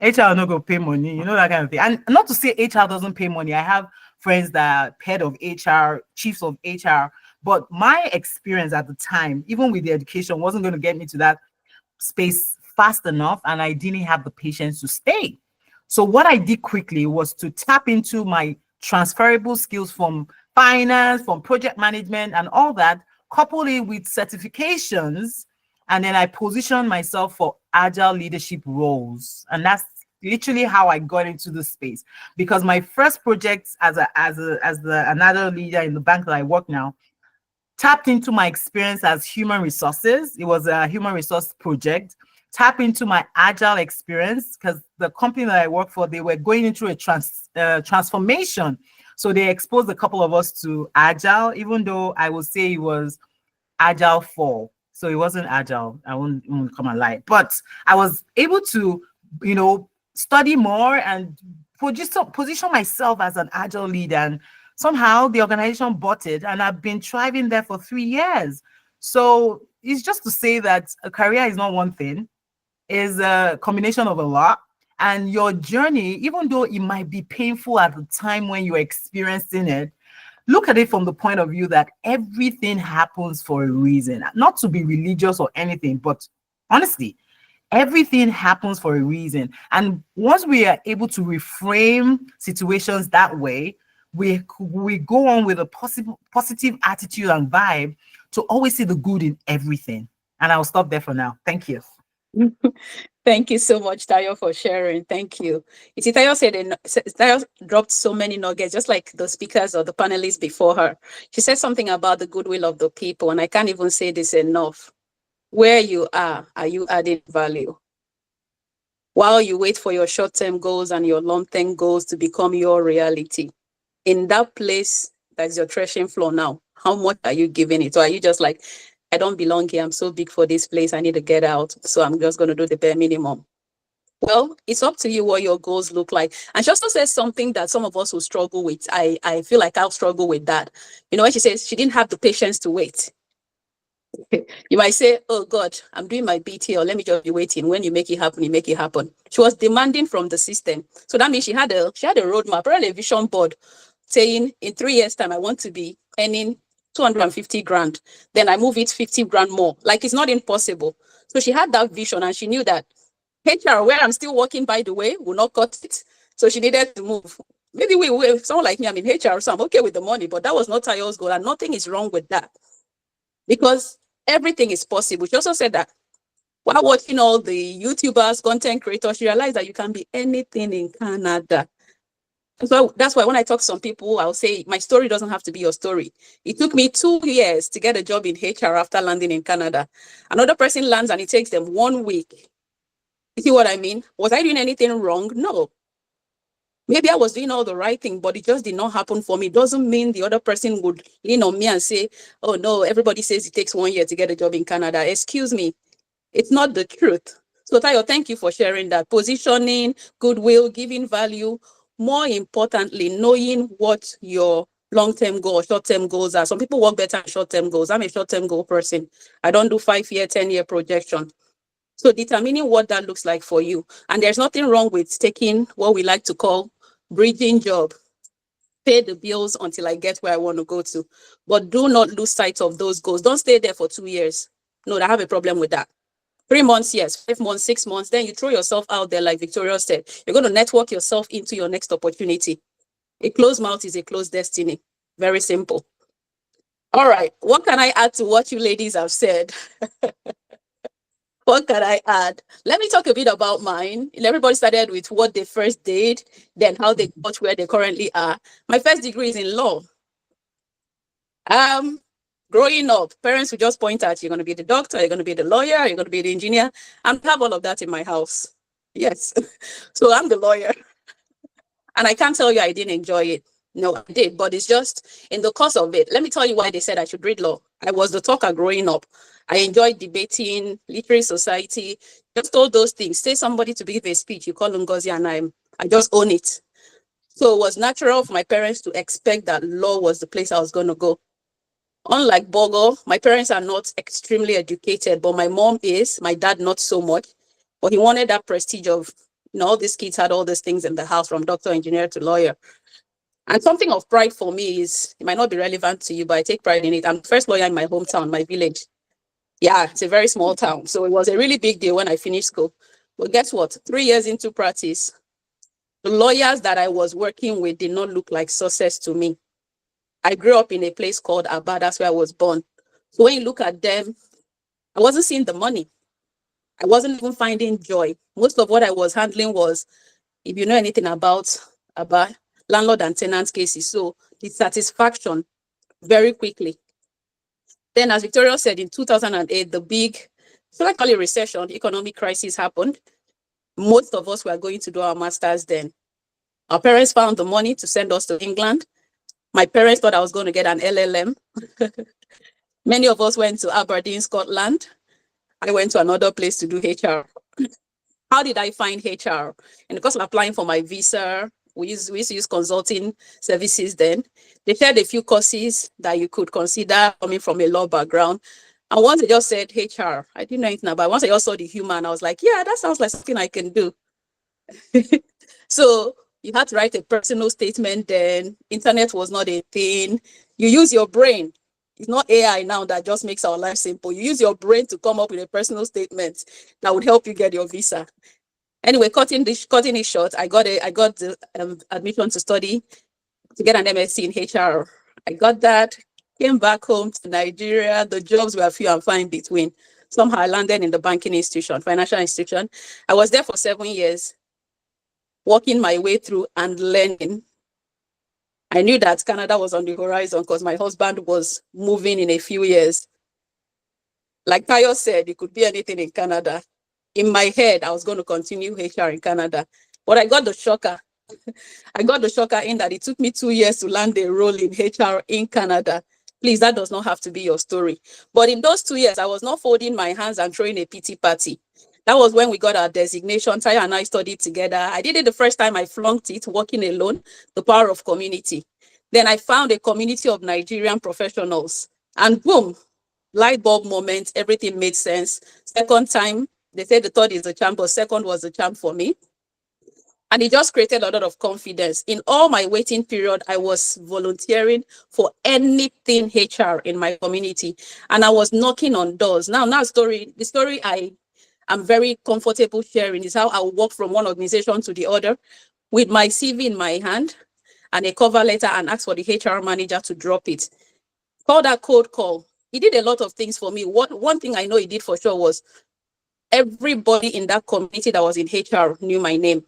B: HR not going to pay money, that kind of thing. And not to say HR doesn't pay money. I have friends that are head of HR, chiefs of HR, but my experience at the time, even with the education, wasn't going to get me to that space fast enough, and I didn't have the patience to stay. So what I did quickly was to tap into my transferable skills from finance, from project management and all that, couple it with certifications, and then I positioned myself for agile leadership roles. And that's literally how I got into the space, because my first project as another leader in the bank that I work now tapped into my experience as human resources. It was a human resource project. Tap into my agile experience, because the company that I work for, they were going into a transformation. So they exposed a couple of us to agile, even though I would say it was agile 4. So it wasn't agile. I won't come and lie. But I was able to, study more and position myself as an agile leader. And somehow the organization bought it, and I've been thriving there for 3 years. So it's just to say that a career is not one thing, is a combination of a lot. And your journey, even though it might be painful at the time when you're experiencing it, look at it from the point of view that everything happens for a reason. Not to be religious or anything, but honestly, everything happens for a reason. And once we are able to reframe situations that way, we go on with a positive attitude and vibe to always see the good in everything. And I'll stop there for now. Thank you.
A: Thank you so much, Tayo, for sharing. Thank you. You see, Tayo dropped so many nuggets, just like the speakers or the panelists before her. She said something about the goodwill of the people, and I can't even say this enough. Where you are you adding value? While you wait for your short-term goals and your long-term goals to become your reality, in that place, that's your threshing floor now, how much are you giving it? Or are you just like, I don't belong here, I'm so big for this place, I need to get out, so I'm just going to do the bare minimum? Well, it's up to you what your goals look like. And she also says something that some of us will struggle with. I feel like I'll struggle with that. When she says she didn't have the patience to wait. You might say, oh God, I'm doing my BT, or let me just be waiting. When you make it happen, you make it happen. She was demanding from the system. So that means she had a roadmap, probably a vision board, saying in 3 years' time, I want to be earning 250 grand. Then I move it 50 grand more. Like, it's not impossible. So she had that vision, and she knew that HR, where I'm still working, by the way, will not cut it. So she needed to move. Maybe someone like me, I'm in HR, so I'm okay with the money, but that was not Tayo's goal, and nothing is wrong with that, because everything is possible. She also said that while watching all the YouTubers, content creators, she realized that you can be anything in Canada. So that's why when I talk to some people, I'll say my story doesn't have to be your story. It took me 2 years to get a job in HR after landing in Canada. Another person lands and it takes them 1 week. You see what I mean? Was I doing anything wrong? No. Maybe I was doing all the right thing, but it just did not happen for me. It doesn't mean the other person would lean on me and say, oh no, everybody says it takes 1 year to get a job in Canada. Excuse me. It's not the truth. So Tayo, thank you for sharing that. Positioning, goodwill, giving value. More importantly, knowing what your long-term goal, short-term goals are. Some people work better on short-term goals. I'm a short-term goal person. I don't do 5-year, 10-year projection. So determining what that looks like for you. And there's nothing wrong with taking what we like to call bridging job. Pay the bills until I get where I want to go to. But do not lose sight of those goals. Don't stay there for 2 years. No, I have a problem with that. 3 months, yes. 5 months, 6 months. Then you throw yourself out there, like Victoria said. You're going to network yourself into your next opportunity. A closed mouth is a closed destiny. Very simple. All right. What can I add to what you ladies have said? What can I add? Let me talk a bit about mine. Everybody started with what they first did, then how they got where they currently are. My first degree is in law. Growing up, parents would just point out, you're going to be the doctor, you're going to be the lawyer, you're going to be the engineer. I have all of that in my house. Yes. So I'm the lawyer. And I can't tell you I didn't enjoy it. No, I did. But it's just in the course of it. Let me tell you why they said I should read law. I was the talker growing up. I enjoyed debating, literary society, just all those things. Say somebody to give a speech, you call Ngozi, and I just own it. So it was natural for my parents to expect that law was the place I was going to go. Unlike Bogho, my parents are not extremely educated, but my mom is, my dad not so much. But he wanted that prestige of, all these kids had all these things in the house, from doctor, engineer to lawyer. And something of pride for me is, it might not be relevant to you, but I take pride in it. I'm the first lawyer in my hometown, my village. Yeah, it's a very small town. So it was a really big deal when I finished school. But guess what? 3 years into practice, the lawyers that I was working with did not look like success to me. I grew up in a place called Aba. That's where I was born. So when you look at them, I wasn't seeing the money. I wasn't even finding joy. Most of what I was handling was if you know anything about landlord and tenant cases. So the satisfaction very quickly. Then, as Victoria said, in 2008, the big, so like call it recession, economic crisis happened. Most of us were going to do our masters then. Our parents found the money to send us to England. My parents thought I was going to get an LLM. Many of us went to Aberdeen, Scotland. I went to another place to do HR. How did I find HR? And because I'm applying for my visa, we used to use consulting services then. They shared a few courses that you could consider coming from a law background. And once they just said HR, I didn't know anything about it. Once I just saw the human, I was like, yeah, that sounds like something I can do. So you had to write a personal statement then. Internet was not a thing. You use your brain. It's not AI now that just makes our life simple. You use your brain to come up with a personal statement that would help you get your visa. Anyway, cutting it short, I got the admission to study to get an MSc in HR. I got that, came back home to Nigeria. The jobs were few and far in between. Somehow I landed in the banking institution, financial institution. I was there for 7 years, working my way through and learning. I knew that Canada was on the horizon because my husband was moving in a few years. Like Tayo said, it could be anything in Canada. In my head, I was going to continue HR in Canada, but I got the shocker. I got the shocker in that it took me 2 years to land a role in HR in Canada. Please, that does not have to be your story. But in those 2 years, I was not folding my hands and throwing a pity party. That was when we got our designation. Taya and I studied together. I did it the first time I flunked it, working alone, the power of community. Then I found a community of Nigerian professionals and boom, light bulb moment, everything made sense. Second time, they said the third is the charm, but second was the charm for me. And it just created a lot of confidence. In all my waiting period, I was volunteering for anything HR in my community. And I was knocking on doors. Now the story I'm very comfortable sharing is how I walk from one organization to the other with my CV in my hand and a cover letter and ask for the HR manager to drop it. Call that cold call. He did a lot of things for me. One thing I know he did for sure was everybody in that community that was in HR knew my name.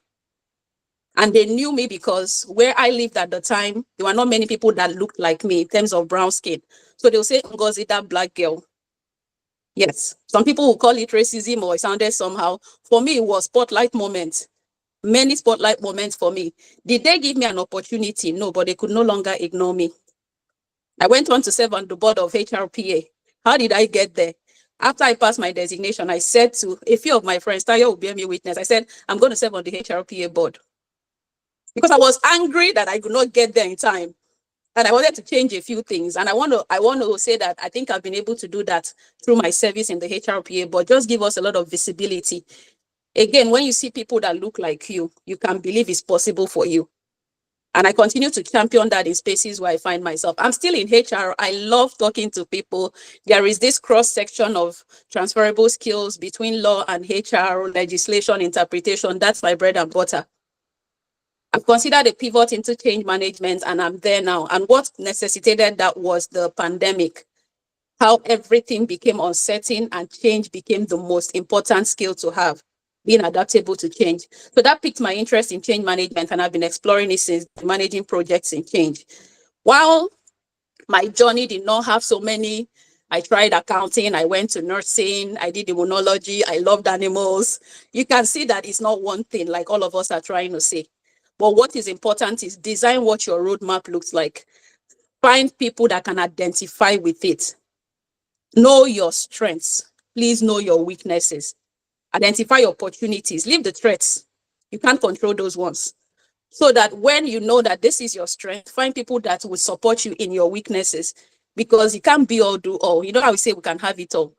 A: And they knew me because where I lived at the time, there were not many people that looked like me in terms of brown skin. So they'll say, Ngozi, that black girl. Yes, some people will call it racism or it sounded somehow. For me, it was spotlight moments. Many spotlight moments for me. Did they give me an opportunity? No, but they could no longer ignore me. I went on to serve on the board of HRPA. How did I get there? After I passed my designation, I said to a few of my friends, Tayo will bear me witness. I said, I'm going to serve on the HRPA board. Because I was angry that I could not get there in time. And I wanted to change a few things. And I want to say that I think I've been able to do that through my service in the HRPA, but just give us a lot of visibility. Again, when you see people that look like you can believe it's possible for you. And I continue to champion that in spaces where I find myself. I'm still in HR. I love talking to people. There is this cross-section of transferable skills between law and HR, legislation, interpretation. That's my bread and butter. I've considered a pivot into change management and I'm there now. And what necessitated that was the pandemic, how everything became uncertain and change became the most important skill to have, being adaptable to change. So that piqued my interest in change management and I've been exploring it since, managing projects in change. While my journey did not have so many, I tried accounting, I went to nursing, I did immunology, I loved animals. You can see that it's not one thing like all of us are trying to say. But what is important is design what your roadmap looks like. Find people that can identify with it. Know your strengths. Please know your weaknesses. Identify your opportunities. Leave the threats. You can't control those ones. So that when you know that this is your strength, find people that will support you in your weaknesses. Because you can't be all, do all. You know how we say we can have it all.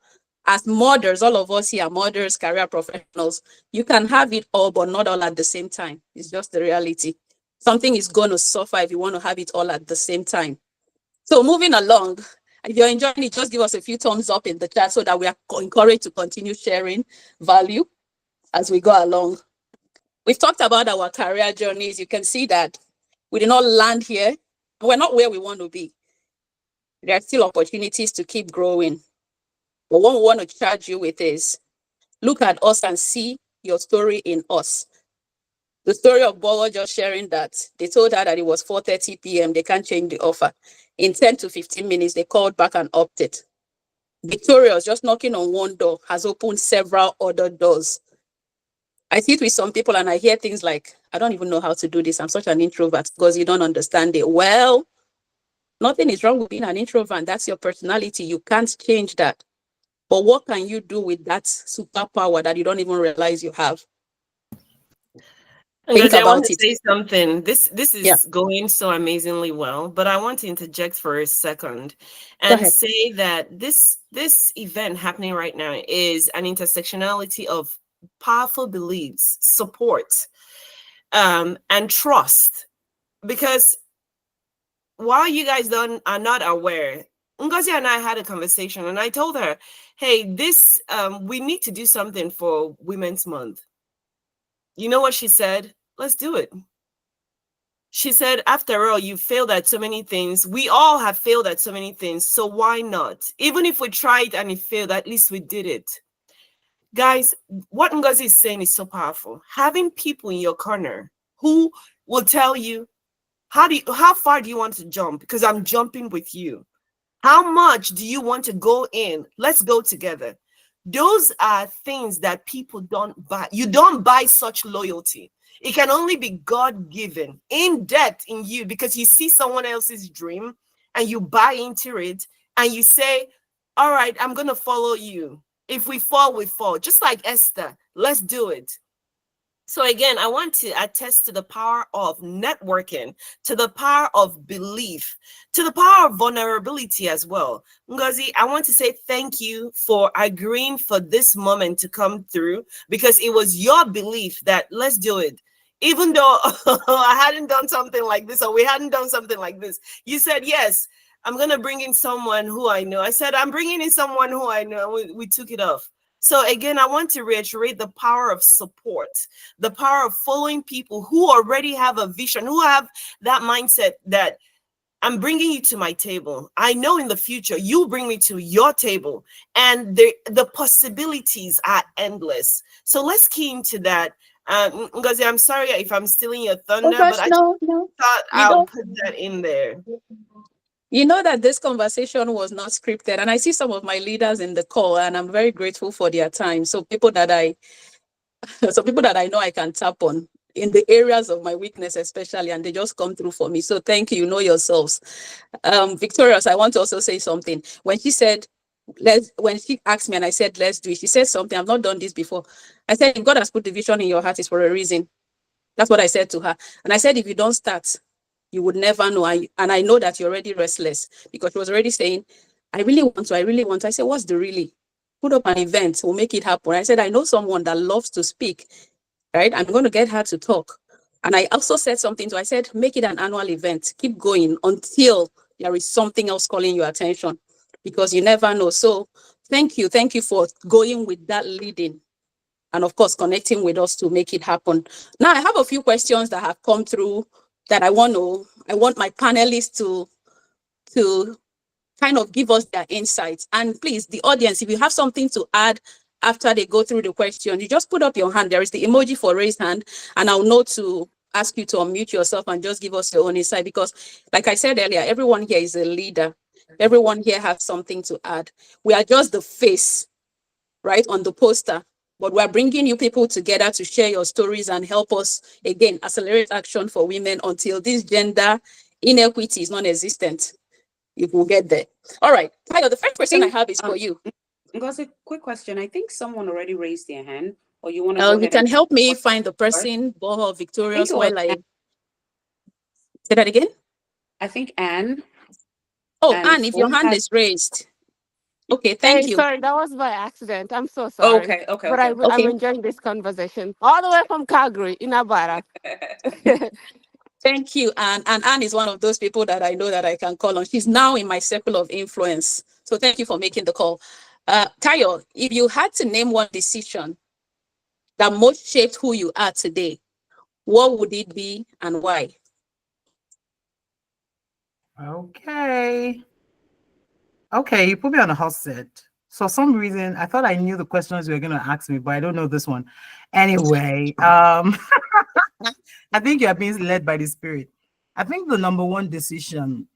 A: As mothers, all of us here are mothers, career professionals. You can have it all, but not all at the same time. It's just the reality. Something is going to suffer if you want to have it all at the same time. So moving along, if you're enjoying it, just give us a few thumbs up in the chat so that we are encouraged to continue sharing value as we go along. We've talked about our career journeys. You can see that we did not land here. We're not where we want to be. There are still opportunities to keep growing. But what we want to charge you with is look at us and see your story in us. The story of Bogho just sharing that they told her that it was 4:30 p.m. They can't change the offer. In 10 to 15 minutes, they called back and upped it. Victorious, just knocking on one door, has opened several other doors. I sit with some people and I hear things like, I don't even know how to do this. I'm such an introvert because you don't understand it. Well, nothing is wrong with being an introvert. That's your personality. You can't change that. But what can you do with that superpower that you don't even realize you have?
C: Because I want to say something. This is going so amazingly well, but I want to interject for a second and say that this event happening right now is an intersectionality of powerful beliefs, support, and trust. Because while you guys are not aware, Ngozi and I had a conversation, and I told her, "Hey, this we need to do something for Women's Month." You know what she said? Let's do it. She said, after all, you failed at so many things. We all have failed at so many things. So why not? Even if we tried and it failed, at least we did it. Guys, what Ngozi is saying is so powerful. Having people in your corner who will tell you, how far do you want to jump? Because I'm jumping with you. How much do you want to go in? Let's go together. Those are things that people don't buy. You don't buy such loyalty. It can only be God-given, in depth in you, because you see someone else's dream and you buy into it and you say, all right, I'm going to follow you. If we fall, we fall. Just like Esther, let's do it. So again, I want to attest to the power of networking, to the power of belief, to the power of vulnerability as well. Ngozi, I want to say thank you for agreeing for this moment to come through, because it was your belief that let's do it. Even though I hadn't done something like this, or we hadn't done something like this, you said, yes, I'm going to bring in someone who I know. I said, I'm bringing in someone who I know. We took it off. So again, I want to reiterate the power of support, the power of following people who already have a vision, who have that mindset that I'm bringing you to my table. I know in the future, you bring me to your table, and the possibilities are endless. So let's key into that. Ngozi, I'm sorry if I'm stealing your thunder, but I thought I'll put that in there.
A: You know that this conversation was not scripted, and I see some of my leaders in the call, and I'm very grateful for their time. So people that I know I can tap on in the areas of my weakness, especially, and they just come through for me. So thank you. You know yourselves. Victorious, I want to also say something. When she said, when she asked me and I said, let's do it, she said something. I've not done this before. I said, if God has put the vision in your heart, it's for a reason. That's what I said to her. And I said, if you don't start, you would never know. And I know that you're already restless, because she was already saying, I really want to. I said, what's the really? Put up an event, we'll make it happen. I said, I know someone that loves to speak, right? I'm going to get her to talk. And I also said something I said, make it an annual event. Keep going until there is something else calling your attention, because you never know. So thank you for going with that leading, and of course, connecting with us to make it happen. Now, I have a few questions that have come through that I want my panelists to kind of give us their insights. And please, the audience, if you have something to add after they go through the question, you just put up your hand. There is the emoji for raised hand, and I'll know to ask you to unmute yourself and just give us your own insight, because like I said earlier, everyone here is a leader. Everyone here has something to add. We are just the face, right, on the poster, but we're bringing you people together to share your stories and help us, again, accelerate action for women until this gender inequity is non-existent. If we'll get there. All right, Tayo, the first question I have is for you.
D: Ngozi, quick question. I think someone already raised their hand, or you want to go ahead?
A: You can help me find the person, Bogho, Victorious, while I say that again.
D: I think Anne.
A: Oh, Anne, if your hand is raised. Okay, thank you.
E: Sorry, that was by accident. I'm so sorry.
D: Okay.
E: But I'm enjoying this conversation. All the way from Calgary, in Abara.
A: Thank you, Anne. And Anne is one of those people that I know that I can call on. She's now in my circle of influence. So thank you for making the call. Tayo, if you had to name one decision that most shaped who you are today, what would it be and why?
B: Okay, you put me on a hot seat. So for some reason, I thought I knew the questions you were going to ask me, but I don't know this one. Anyway, I think you are being led by the Spirit. I think the number one decision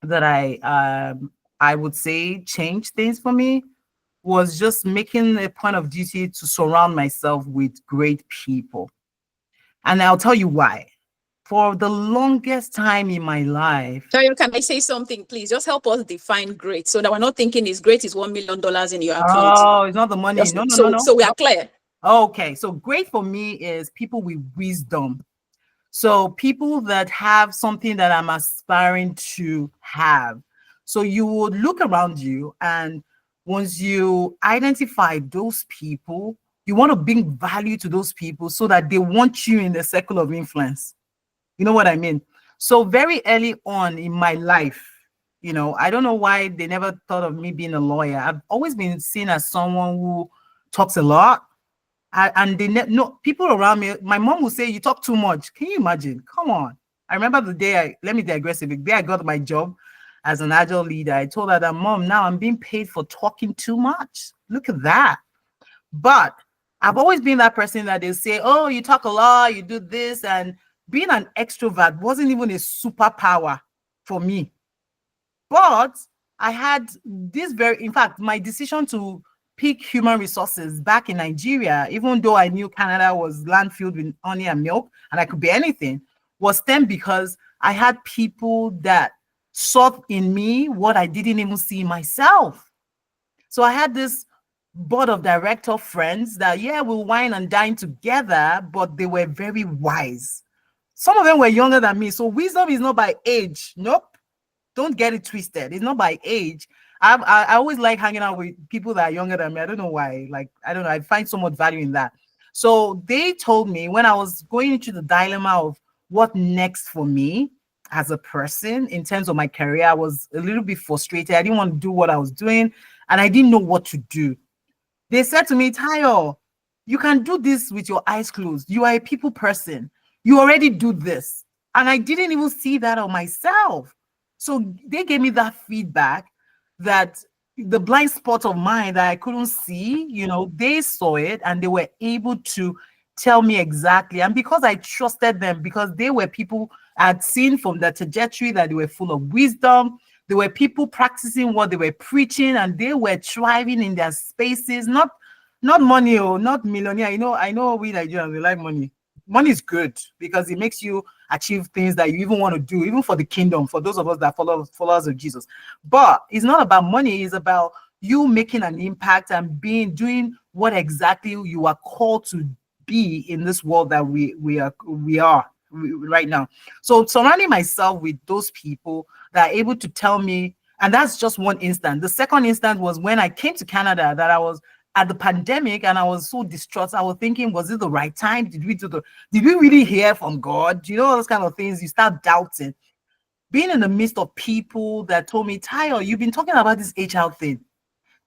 B: that I would say changed things for me was just making a point of duty to surround myself with great people. And I'll tell you why. For the longest time in my life,
A: Tayo, can I say something, please? Just help us define great so that we're not thinking is great is $1 million in your account.
B: oh, it's not the money.
A: Just,
B: No, no,
A: so,
B: no, no.
A: so we are clear.
B: Okay, so great for me is people with wisdom. So people that have something that I'm aspiring to have. So you would look around you, and once you identify those people, you want to bring value to those people so that they want you in the circle of influence. You know what I mean? So very early on in my life, I don't know why they never thought of me being a lawyer. I've always been seen as someone who talks a lot. And no, people around me, my mom will say, you talk too much. Can you imagine? Come on. I remember the day let me be aggressive. The day I got my job as an Agile leader, I told her that, Mom, now I'm being paid for talking too much. Look at that. But I've always been that person that they say, oh, you talk a lot, you do this. And being an extrovert wasn't even a superpower for me. But I had in fact, my decision to pick human resources back in Nigeria, even though I knew Canada was land filled with honey and milk and I could be anything, was stemmed because I had people that saw in me what I didn't even see myself. So I had this board of director friends that, yeah, we'll wine and dine together, but they were very wise. Some of them were younger than me. So wisdom is not by age. Nope. Don't get it twisted. It's not by age. I always like hanging out with people that are younger than me. I don't know why. Like, I don't know. I find so much value in that. So they told me when I was going into the dilemma of what next for me as a person in terms of my career, I was a little bit frustrated. I didn't want to do what I was doing and I didn't know what to do. They said to me, Tayo, you can do this with your eyes closed. You are a people person. You already do this. And I didn't even see that on myself. So they gave me that feedback that the blind spot of mine that I couldn't see, they saw it and they were able to tell me exactly. And because I trusted them, because they were people I had seen from the trajectory that they were full of wisdom, they were people practicing what they were preaching and they were thriving in their spaces, not money or not millionaire. I know we Nigerians, we like money. Money is good because it makes you achieve things that you even want to do, even for the kingdom, for those of us that followers of Jesus. But it's not about money, it's about you making an impact and doing what exactly you are called to be in this world that we are right now. So surrounding myself with those people that are able to tell me, and that's just one instance. The second instance was when I came to Canada, that I was at the pandemic and I was so distraught. I was thinking, was it the right time? Did we really hear from God? All those kind of things. You start doubting. Being in the midst of people that told me, Tayo, you've been talking about this HR thing.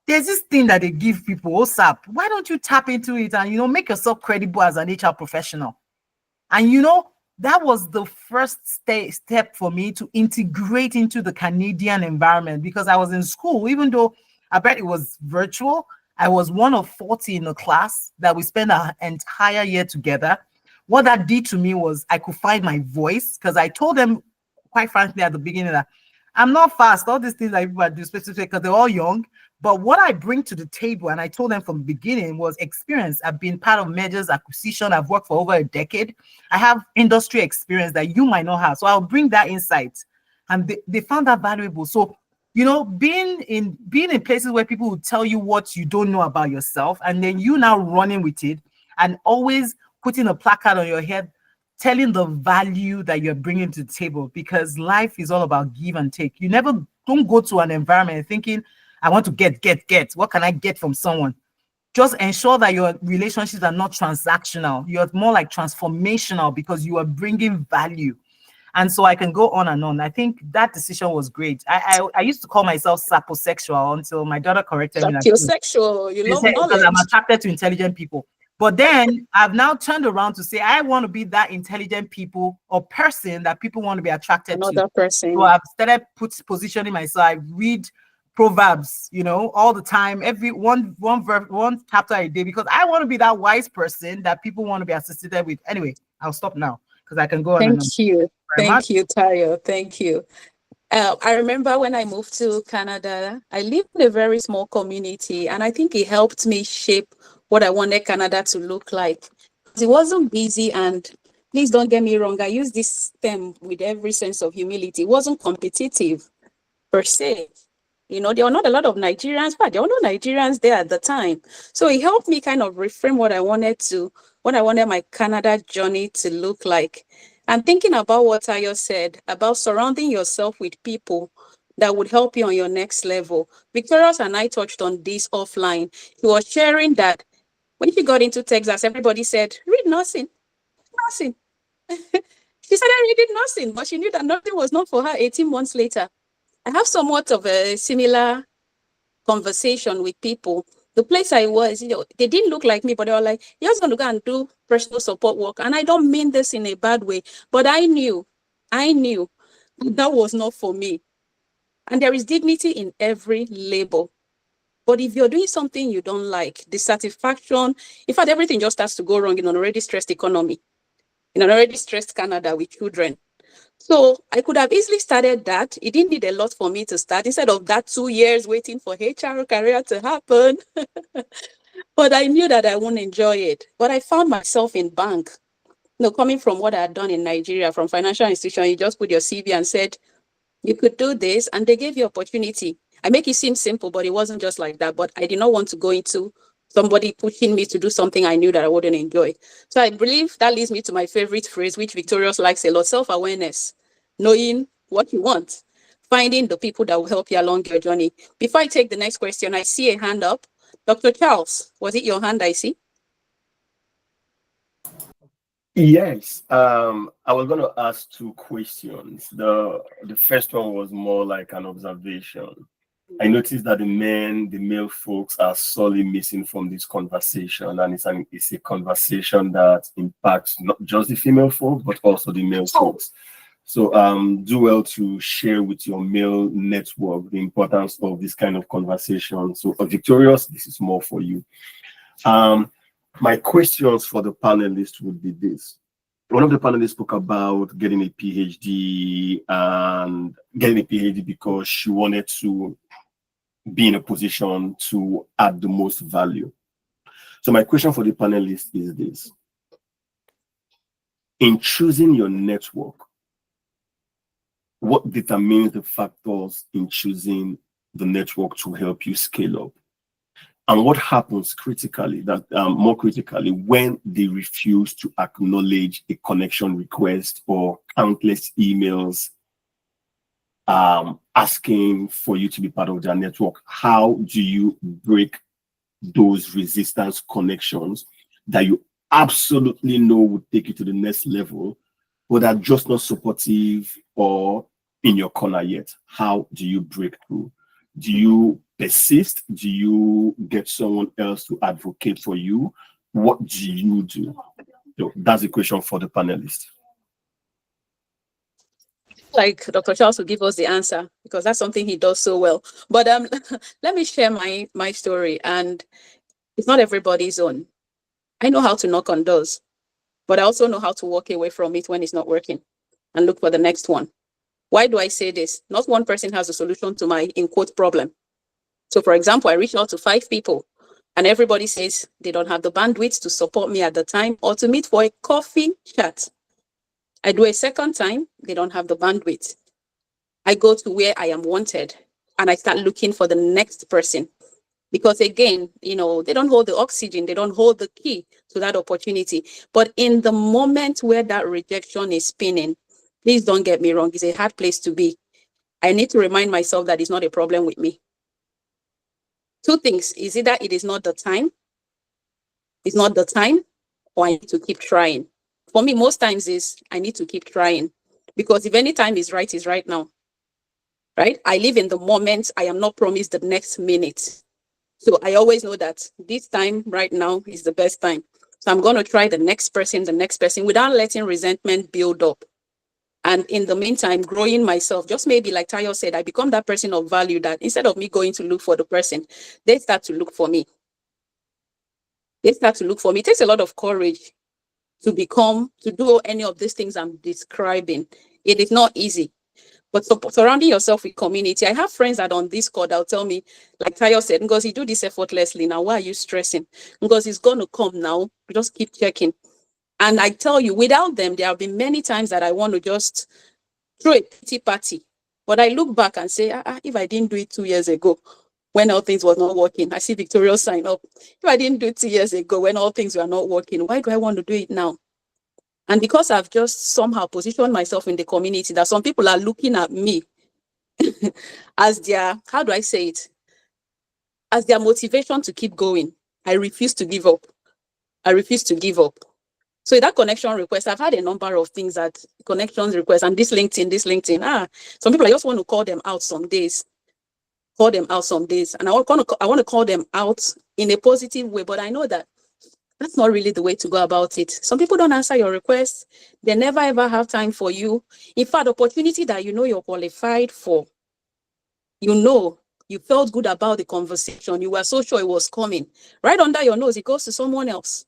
B: There's this thing that they give people, WhatsApp. Why don't you tap into it and, make yourself credible as an HR professional? And, that was the first step for me to integrate into the Canadian environment because I was in school, even though I bet it was virtual. I was one of 40 in the class that we spent our entire year together. What that did to me was I could find my voice because I told them, quite frankly, at the beginning that I'm not fast. All these things that people do specifically because they're all young. But what I bring to the table, and I told them from the beginning, was experience. I've been part of mergers, acquisition. I've worked for over a decade. I have industry experience that you might not have. So I'll bring that insight. And they found that valuable. So being in places where people will tell you what you don't know about yourself, and then you now running with it, and always putting a placard on your head, telling the value that you're bringing to the table, because life is all about give and take. Don't go to an environment thinking, I want to get. What can I get from someone? Just ensure that your relationships are not transactional. You're more like transformational because you are bringing value. And so I can go on and on. I think that decision was great. I used to call myself saposexual until my daughter corrected me.
A: Saposexual, you love knowledge.
B: Because I'm attracted to intelligent people. But then I've now turned around to say I want to be that intelligent people or person that people want to be attracted to.
A: Another person.
B: So I've started positioning myself. I read Proverbs, all the time, every one chapter a day, because I want to be that wise person that people want to be associated with. Anyway, I'll stop now because I can go on and on.
A: Thank you.
B: Very much.
A: Thank you, Tayo. Thank you. I remember when I moved to Canada, I lived in a very small community, and I think it helped me shape what I wanted Canada to look like. It wasn't busy, and please don't get me wrong, I use this term with every sense of humility. It wasn't competitive per se. You know, there were not a lot of Nigerians, but there were no Nigerians there at the time. So it helped me kind of reframe what I wanted my Canada journey to look like. And thinking about what Tayo said about surrounding yourself with people that would help you on your next level. Victorious and I touched on this offline. He was sharing that when she got into Texas, everybody said, read nursing, nursing. She started reading nursing, but she knew that nursing was not for her 18 months later. I have somewhat of a similar conversation with people. The place I was, you know, they didn't look like me, but they were like, you're just going to go and do personal support work. And I don't mean this in a bad way, but I knew that was not for me. And there is dignity in every label. But if you're doing something you don't like, dissatisfaction, in fact, everything just starts to go wrong in an already stressed economy, in an already stressed Canada with children. So I could have easily started that. It didn't need a lot for me to start instead of that 2 years waiting for HR career to happen. But I knew that I wouldn't enjoy it. But I found myself in bank. You know, coming from what I had done in Nigeria, from financial institution, you just put your CV and said, you could do this, and they gave you opportunity. I make it seem simple, but it wasn't just like that. But I did not want to go into somebody pushing me to do something I knew that I wouldn't enjoy. So I believe that leads me to my favorite phrase, which Victorious likes a lot, self-awareness, knowing what you want, finding the people that will help you along your journey. Before I take the next question, I see a hand up. Dr. Charles, was it your hand I see?
F: Yes, I was going to ask two questions. The first one was more like an observation. I noticed that the male folks are sorely missing from this conversation, and it's a conversation that impacts not just the female folks, but also the male folks. So do well to share with your male network the importance of this kind of conversation. So Victorious, this is more for you. My questions for the panelists would be this. One of the panelists spoke about getting a PhD and getting a PhD because she wanted to be in a position to add the most value. So my question for the panelists is this. In choosing your network, what determines the factors in choosing the network to help you scale up? And what happens critically, more critically, when they refuse to acknowledge a connection request or countless emails asking for you to be part of their network? How do you break those resistance connections that you absolutely know would take you to the next level, but are just not supportive or in your corner yet? How do you break through? Do you persist? Do you get someone else to advocate for you? What do you do? So that's the question for the panelists.
A: Like Dr. Charles will give us the answer because that's something he does so well. But let me share my story, and it's not everybody's own. I know how to knock on doors, but I also know how to walk away from it when it's not working and look for the next one. Why do I say this? Not one person has a solution to my, in quote, problem. So for example, I reached out to 5 people and everybody says they don't have the bandwidth to support me at the time or to meet for a coffee chat. I do a second time, they don't have the bandwidth. I go to where I am wanted and I start looking for the next person. Because again, you know, they don't hold the oxygen, they don't hold the key to that opportunity. But in the moment where that rejection is spinning, please don't get me wrong, it's a hard place to be. I need to remind myself that it's not a problem with me. 2 things, is either it is not the time, or I need to keep trying. For me, most times is I need to keep trying, because if any time is right now, right? I live in the moment. I am not promised the next minute. So I always know that this time right now is the best time. So I'm going to try the next person without letting resentment build up. And in the meantime, growing myself, just maybe like Tayo said, I become that person of value that instead of me going to look for the person, they start to look for me. It takes a lot of courage to do any of these things I'm describing. It is not easy. But surrounding yourself with community. I have friends that on Discord, they'll tell me, like Tayo said, Ngozi, do this effortlessly. Now, why are you stressing? Because it's going to come now. Just keep checking. And I tell you, without them, there have been many times that I want to just throw a pity party. But I look back and say, if I didn't do it 2 years ago, when all things was not working, I see Victoria sign up. If I didn't do it 2 years ago, when all things were not working, why do I want to do it now? And because I've just somehow positioned myself in the community, that some people are looking at me as their, how do I say it? As their motivation to keep going. I refuse to give up. I refuse to give up. So that connection request, I've had a number of things that connections request, and this LinkedIn. Some people, I just want to call them out some days. And I want to call them out in a positive way, but I know that that's not really the way to go about it. Some people don't answer your requests. They never ever have time for you. In fact, opportunity that you know you're qualified for, you felt good about the conversation. You were so sure it was coming. Right under your nose, it goes to someone else.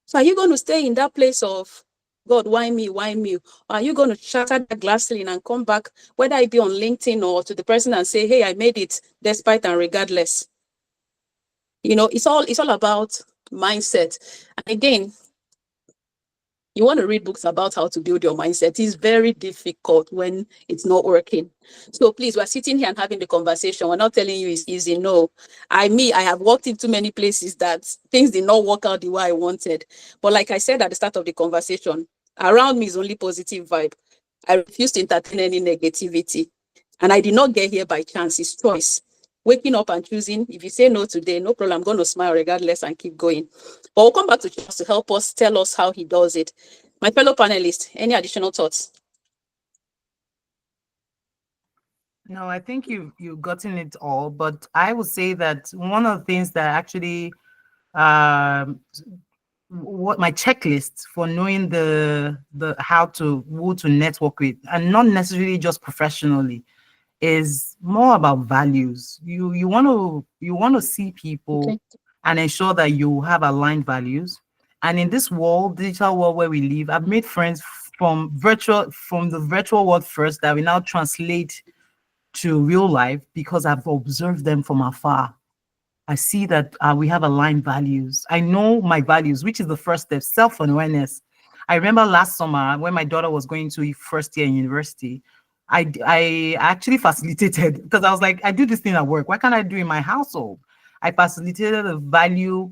A: So are you going to stay in that place of, God, why me, why me? Or are you going to shatter that glass ceiling and come back, whether it be on LinkedIn or to the person and say, hey, I made it despite and regardless? It's all about mindset. And again, you want to read books about how to build your mindset. It's very difficult when it's not working. So please, we're sitting here and having the conversation. We're not telling you it's easy. No, I have walked into many places that things did not work out the way I wanted. But like I said at the start of the conversation, around me is only positive vibe. I refuse to entertain any negativity. And I did not get here by chance. It's choice. Waking up and choosing, if you say no today, no problem, I'm going to smile regardless and keep going. But we'll come back to Charles to help us, tell us how he does it. My fellow panelists, any additional thoughts?
B: No, I think you've gotten it all, but I would say that one of the things that actually what my checklist for knowing the who to network with, and not necessarily just professionally, is more about values. You want to see people and ensure that you have aligned values. And in this digital world where we live, I've made friends from the virtual world first that we now translate to real life because I've observed them from afar. I see that we have aligned values. I know my values, which is the first step, self-awareness. I remember last summer when my daughter was going to first year in university, I actually facilitated, because I was like, I do this thing at work. Why can't I do it in my household? I facilitated a value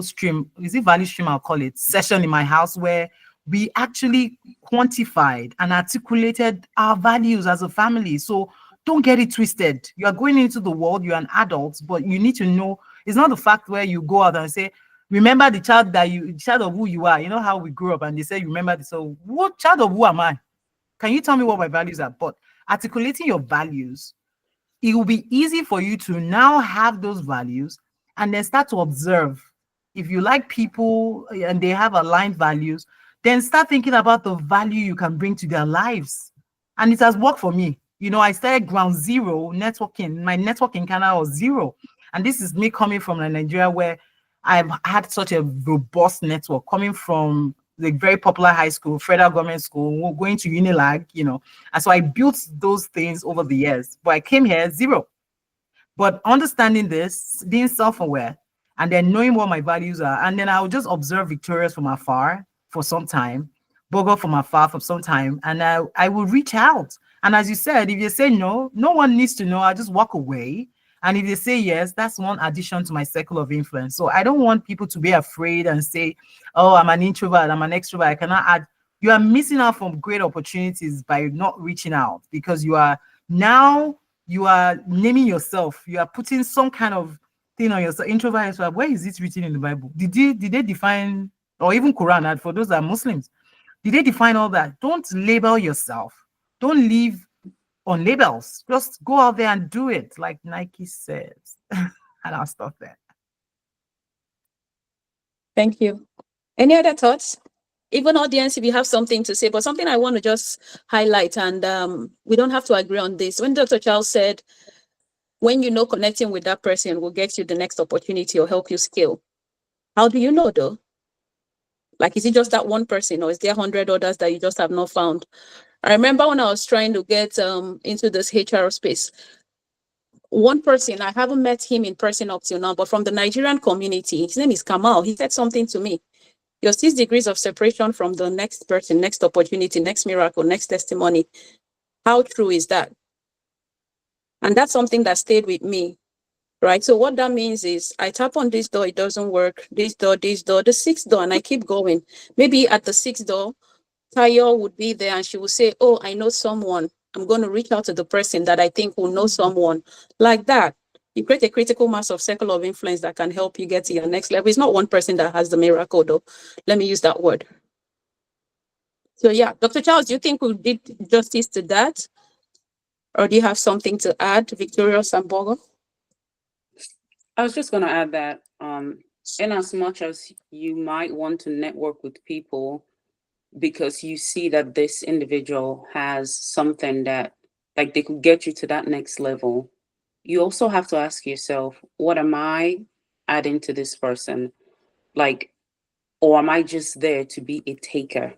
B: stream. Is it value stream? I'll call it session in my house where we actually quantified and articulated our values as a family. So don't get it twisted. You are going into the world, you're an adult, but you need to know, it's not the fact where you go out and say, remember the child of who you are. You know how we grew up and they say, remember this. So what child of who am I? Can you tell me what my values are? But articulating your values, it will be easy for you to now have those values and then start to observe. If you like people and they have aligned values, then start thinking about the value you can bring to their lives. And it has worked for me. I started ground zero networking. My network in Canada was zero. And this is me coming from Nigeria, where I've had such a robust network, coming from the very popular high school, federal government school, going to Unilag, And so I built those things over the years. But I came here zero. But understanding this, being self-aware, and then knowing what my values are, and then I'll just observe Victoria's from afar for some time, Bogho from afar for some time, and I will reach out. And as you said, if you say no, no one needs to know. I just walk away. And if they say yes, that's one addition to my circle of influence. So I don't want people to be afraid and say, oh, I'm an introvert, I'm an extrovert, I cannot add. You are missing out from great opportunities by not reaching out, because you are naming yourself. You are putting some kind of thing on yourself. Introvert, extrovert. Where is it written in the Bible? Did they define, or even Quran, for those that are Muslims, did they define all that? Don't label yourself. Don't live on labels. Just go out there and do it, like Nike says. And I'll stop there.
A: Thank you. Any other thoughts? Even audience, if you have something to say, but something I want to just highlight, and we don't have to agree on this. When Dr. Charles said, when connecting with that person will get you the next opportunity or help you scale. How do you know though? Like, is it just that one person, or is there 100 others that you just have not found? I remember when I was trying to get into this HR space, one person, I haven't met him in person up till now, but from the Nigerian community, his name is Kamal. He said something to me. Your 6 degrees of separation from the next person, next opportunity, next miracle, next testimony. How true is that? And that's something that stayed with me, right? So what that means is I tap on this door, it doesn't work. This door, the 6th door, and I keep going. Maybe at the 6th door, Tayo would be there and she would say, oh, I know someone. I'm going to reach out to the person that I think will know someone. Like that. You create a critical mass of circle of influence that can help you get to your next level. It's not one person that has the miracle, though. Let me use that word. So yeah, Dr. Charles, do you think we did justice to that? Or do you have something to add, Victorious and Bogho?
D: I was just going to add that in as much as you might want to network with people because you see that this individual has something that like they could get you to that next level, you also have to ask yourself, what am I adding to this person? Like, or am I just there to be a taker?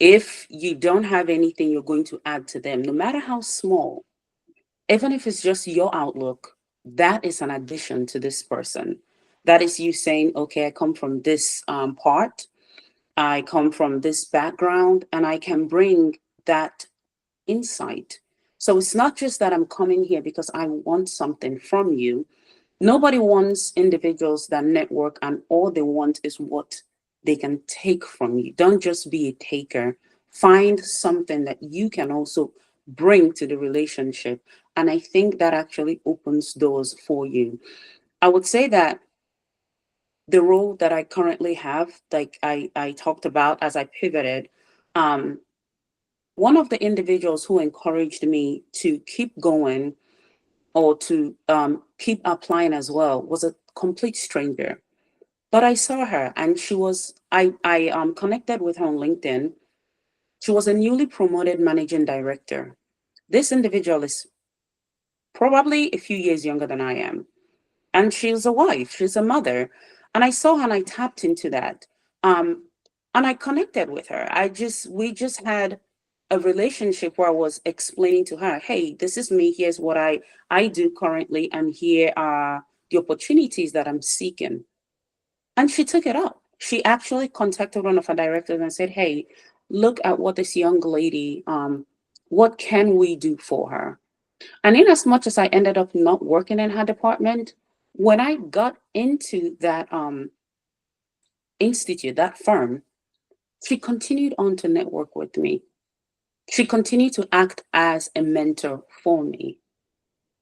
D: If you don't have anything you're going to add to them, no matter how small, even if it's just your outlook, that is an addition to this person. That is you saying, okay, I come from this part, I come from this background, and I can bring that insight. So it's not just that I'm coming here because I want something from you. Nobody wants individuals that network and all they want is what they can take from you. Don't just be a taker. Find something that you can also bring to the relationship. And I think that actually opens doors for you. I would say that the role that I currently have, like I talked about as I pivoted, one of the individuals who encouraged me to keep going or to keep applying as well was a complete stranger. But I saw her and she was, I connected with her on LinkedIn. She was a newly promoted managing director. This individual is probably a few years younger than I am. And she's a wife, she's a mother. And I saw her and I tapped into that. And I connected with her. We just had a relationship where I was explaining to her, hey, this is me, here's what I do currently, and here are the opportunities that I'm seeking. And she took it up. She actually contacted one of her directors and said, hey, look at what this young lady, what can we do for her? And in as much as I ended up not working in her department, when I got into that institute, that firm, she continued on to network with me. She continued to act as a mentor for me.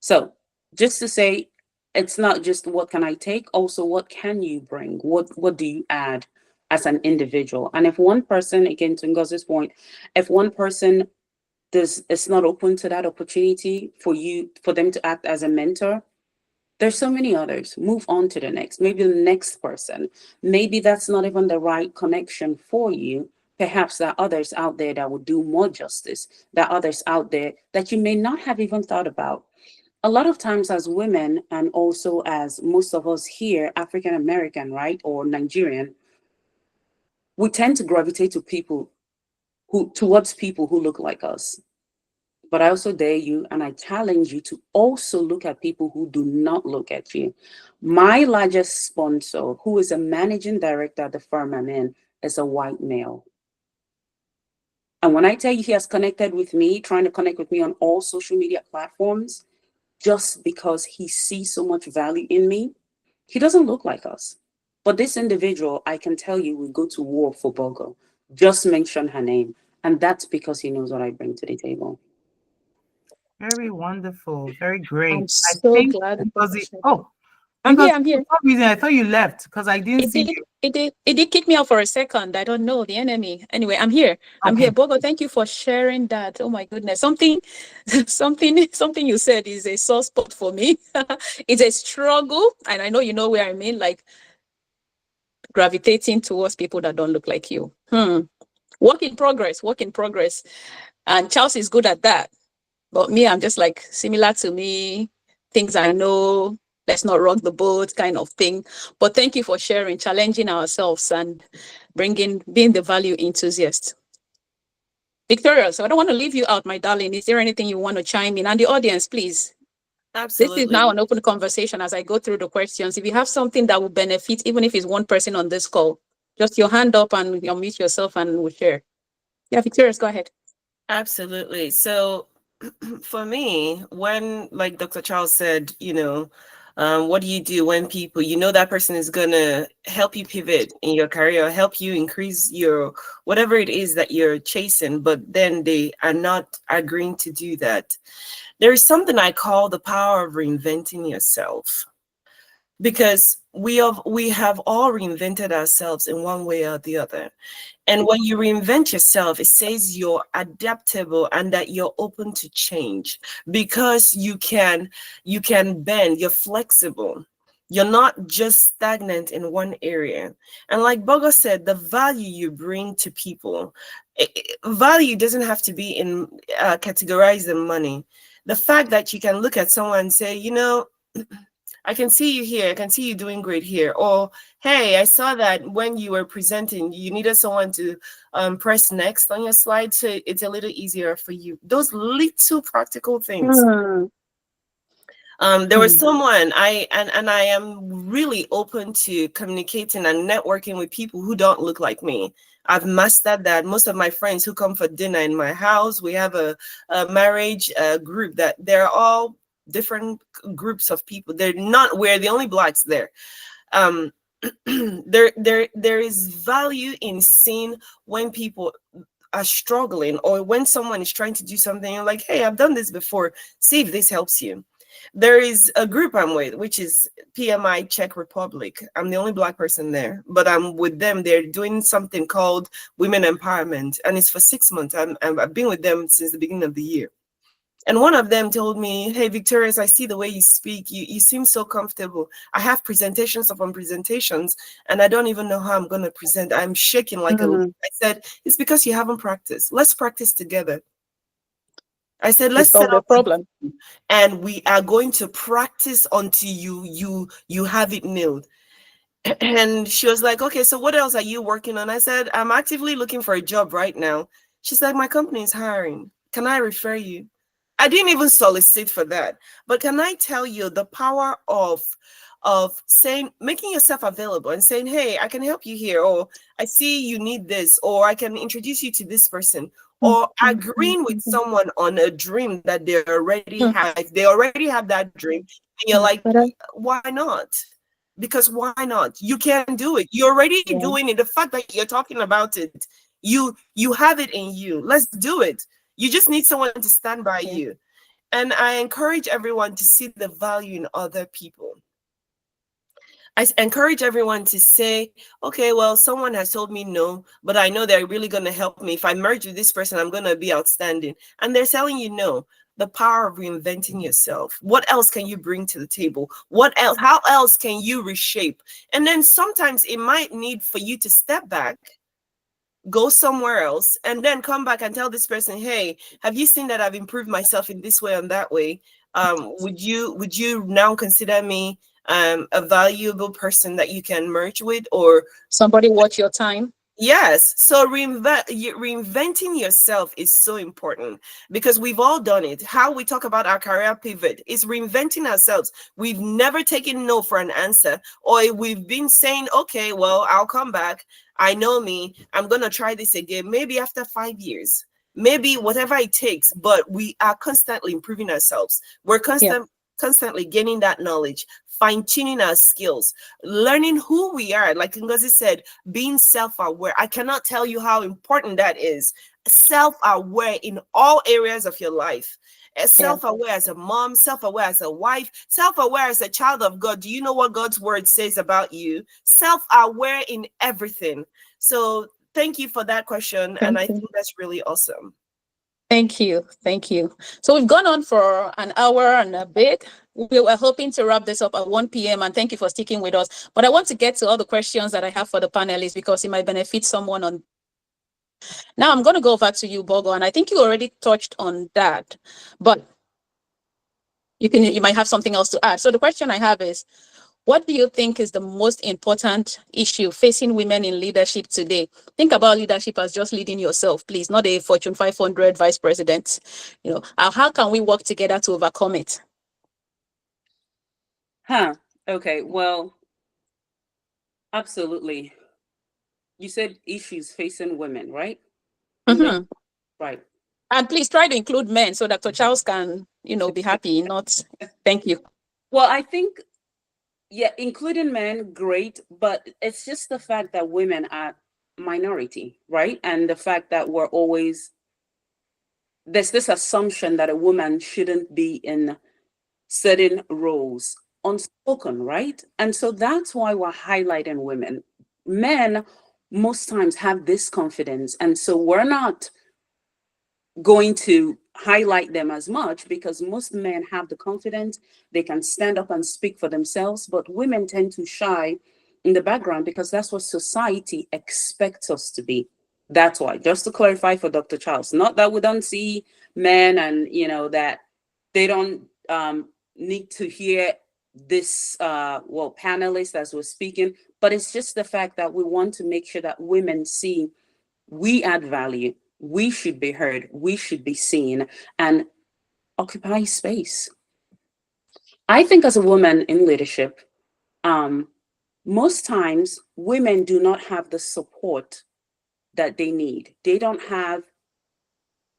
D: So just to say, it's not just what can I take, also what can you bring? What do you add as an individual? And if one person, again, to Ngozi's point, if one person is not open to that opportunity for them to act as a mentor, there's so many others. Move on to the next, maybe the next person. Maybe that's not even the right connection for you. Perhaps there are others out there that would do more justice. There are others out there that you may not have even thought about. A lot of times as women, and also as most of us here, African American, right, or Nigerian, we tend to gravitate to towards people who look like us. But I also dare you and I challenge you to also look at people who do not look at you. My largest sponsor, who is a managing director at the firm I'm in, is a white male. And when I tell you he has connected with me, trying to connect with me on all social media platforms, just because he sees so much value in me, he doesn't look like us. But this individual, I can tell you, will go to war for Bogho. Just mention her name. And that's because he knows what I bring to the table.
B: Very wonderful. Very great.
A: I'm so glad. I'm here.
B: For some reason, I thought you left because I didn't see you.
A: It did kick me out for a second. I don't know the enemy. Anyway, I'm here. I'm here. Bogho, thank you for sharing that. Oh my goodness. Something you said is a sore spot for me. It's a struggle. And I know you know where I mean, like gravitating towards people that don't look like you. Work in progress. And Charles is good at that. But me, I'm just like similar to me, things I know, let's not rock the boat kind of thing. But thank you for sharing, challenging ourselves and being the value enthusiast. Victoria, so I don't want to leave you out, my darling. Is there anything you want to chime in? And the audience, please. This is now
C: Absolutely.
A: an open conversation as I go through the questions. If you have something that will benefit, even if it's one person on this call, just your hand up and unmute yourself and we'll share. Yeah, Victoria, go ahead.
C: Absolutely. So for me, when, like Dr. Charles said, what do you do when people, that person is going to help you pivot in your career, help you increase your whatever it is that you're chasing, but then they are not agreeing to do that. There is something I call the power of reinventing yourself, because we have all reinvented ourselves in one way or the other. And when you reinvent yourself, it says you're adaptable and that you're open to change, because you can bend, you're flexible. You're not just stagnant in one area. And like Bogho said, the value you bring to people, value doesn't have to be in categorized in money. The fact that you can look at someone and say, I can see you here. I can see you doing great here. Or, hey, I saw that when you were presenting, you needed someone to press next on your slide, so it's a little easier for you. Those little practical things. There was someone I am really open to communicating and networking with people who don't look like me. I've mastered that. Most of my friends who come for dinner in my house, we have a marriage group that they're all different groups of people. We're the only blacks there. There is value in seeing when people are struggling, or when someone is trying to do something, you're like, hey, I've done this before, see if this helps you. There is a group I'm with, which is PMI Czech Republic. I'm the only Black person there, but I'm with them. They're doing something called Women Empowerment, and it's for 6 months. I've been with them since the beginning of the year. And one of them told me, hey, Victorious, I see the way you speak. You seem so comfortable. I have presentations upon presentations, and I don't even know how I'm going to present. I'm shaking like a leaf. I said, it's because you haven't practiced. Let's practice together. I said, let's set up
A: problem,
C: and we are going to practice until you have it nailed. And she was like, okay, so what else are you working on? I said, I'm actively looking for a job right now. She's like, my company is hiring. Can I refer you? I didn't even solicit for that. But can I tell you the power of saying, making yourself available and saying, hey, I can help you here, or I see you need this, or I can introduce you to this person, or agreeing with someone on a dream that they already have. They already have that dream, and you're like, why not? Because why not? You can do it. You're already doing it. The fact that you're talking about it, you have it in you. Let's do it. You just need someone to stand by you. And I encourage everyone to see the value in other people. I encourage everyone to say, okay, well, someone has told me no, but I know they're really going to help me. If I merge with this person, I'm going to be outstanding. And they're telling you no. The power of reinventing yourself. What else can you bring to the table? What else? How else can you reshape? And then sometimes it might need for you to step back, go somewhere else, and then come back and tell this person, hey, have you seen that I've improved myself in this way and that way? Would you now consider me a valuable person that you can merge with, or
A: somebody watch your time?
C: Yes. So reinventing yourself is so important, because we've all done it. How we talk about our career pivot is reinventing ourselves. We've never taken no for an answer, or we've been saying, okay, well, I'll come back. I know me. I'm going to try this again, maybe after 5 years, maybe whatever it takes. But we are constantly improving ourselves. We're constantly gaining that knowledge, fine-tuning our skills, learning who we are. Like Ngozi said, being self-aware. I cannot tell you how important that is. Self-aware in all areas of your life. Self-aware as a mom, self-aware as a wife, self-aware as a child of God. Do you know what God's word says about you? Self-aware in everything. So thank you for that question. I think that's really awesome.
A: Thank you. Thank you. So we've gone on for an hour and a bit. We were hoping to wrap this up at 1 p.m. and thank you for sticking with us. But I want to get to all the questions that I have for the panelists, because it might benefit someone on. Now I'm going to go over to you, Bogho, and I think you already touched on that. But You might have something else to add. So the question I have is, what do you think is the most important issue facing women in leadership today? Think about leadership as just leading yourself, please, not a Fortune 500 vice president. How can we work together to overcome it?
D: Okay, well, absolutely. You said issues facing women, right?
A: Mm-hmm.
D: Right.
A: And please try to include men so Dr. Charles can, be happy, not, thank you.
D: Well, I think, yeah, including men, great, but it's just the fact that women are minority, right? And the fact that there's this assumption that a woman shouldn't be in certain roles, unspoken, right? And so that's why we're highlighting women. Men most times have this confidence, and so we're not going to highlight them as much because most men have the confidence, they can stand up and speak for themselves, but women tend to shy in the background because that's what society expects us to be. That's why, just to clarify for Dr. Charles, not that we don't see men and that they don't need to hear this panelists as we're speaking, but it's just the fact that we want to make sure that women see we add value, we should be heard, we should be seen, and occupy space. I think as a woman in leadership, most times women do not have the support that they need. They don't have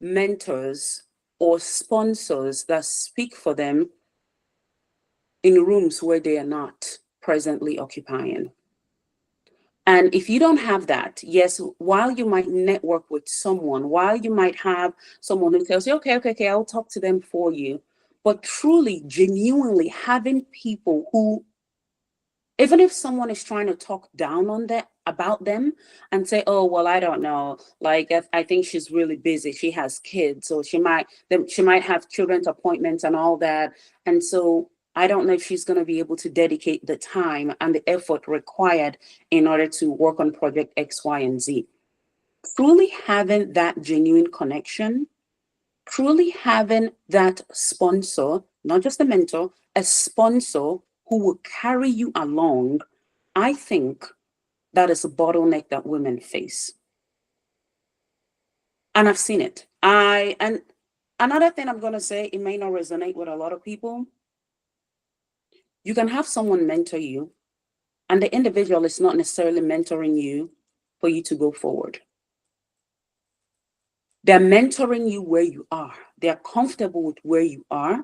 D: mentors or sponsors that speak for them in rooms where they are not presently occupying. And if you don't have that, yes, while you might network with someone, while you might have someone who tells you, okay, I'll talk to them for you, but truly, genuinely having people who, even if someone is trying to talk down on that about them and say, oh, well, I don't know, like I think she's really busy, she has kids, or she might have children's appointments and all that, and so I don't know if she's going to be able to dedicate the time and the effort required in order to work on project X, Y, and Z. Truly having that genuine connection, truly having that sponsor, not just a mentor, a sponsor who will carry you along, I think that is a bottleneck that women face. And I've seen it. And another thing I'm going to say, it may not resonate with a lot of people. You can have someone mentor you, and the individual is not necessarily mentoring you for you to go forward. They're mentoring you where you are. They're comfortable with where you are,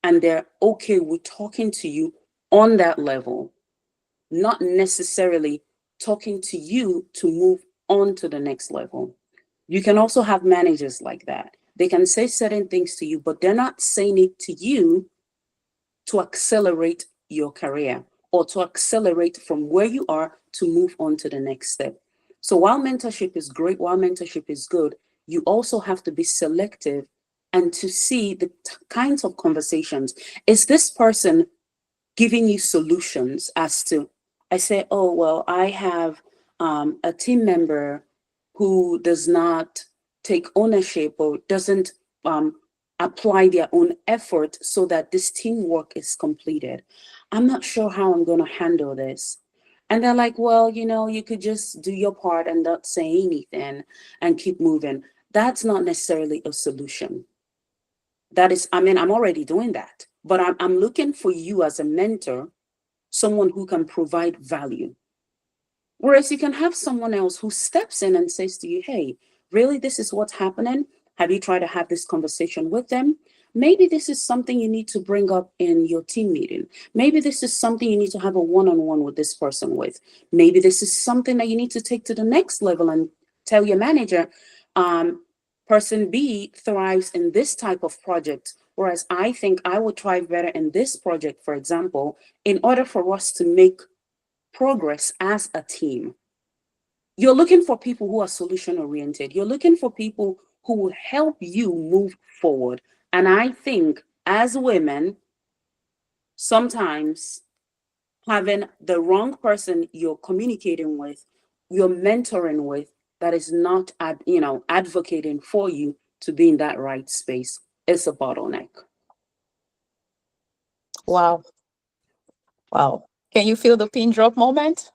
D: and they're okay with talking to you on that level, not necessarily talking to you to move on to the next level. You can also have managers like that. They can say certain things to you, but they're not saying it to you to accelerate your career or to accelerate from where you are to move on to the next step. So while mentorship is great, while mentorship is good, you also have to be selective and to see the kinds of conversations. Is this person giving you solutions as to, I say, oh, well, I have a team member who does not take ownership or doesn't apply their own effort so that this teamwork is completed. I'm not sure how I'm going to handle this. And they're like, well, you could just do your part and not say anything and keep moving. That's not necessarily a solution. That is, I'm already doing that, but I'm looking for you as a mentor, someone who can provide value. Whereas you can have someone else who steps in and says to you, hey, really, this is what's happening. Have you tried to have this conversation with them? Maybe this is something you need to bring up in your team meeting. Maybe this is something you need to have a one-on-one with this person with. Maybe this is something that you need to take to the next level and tell your manager, person B thrives in this type of project, whereas I think I would thrive better in this project, for example, in order for us to make progress as a team. You're looking for people who are solution oriented. You're looking for people who will help you move forward. And I think as women, sometimes having the wrong person you're communicating with, you're mentoring with, that is not advocating for you to be in that right space is a bottleneck.
A: Wow. Wow. Can you feel the pin drop moment?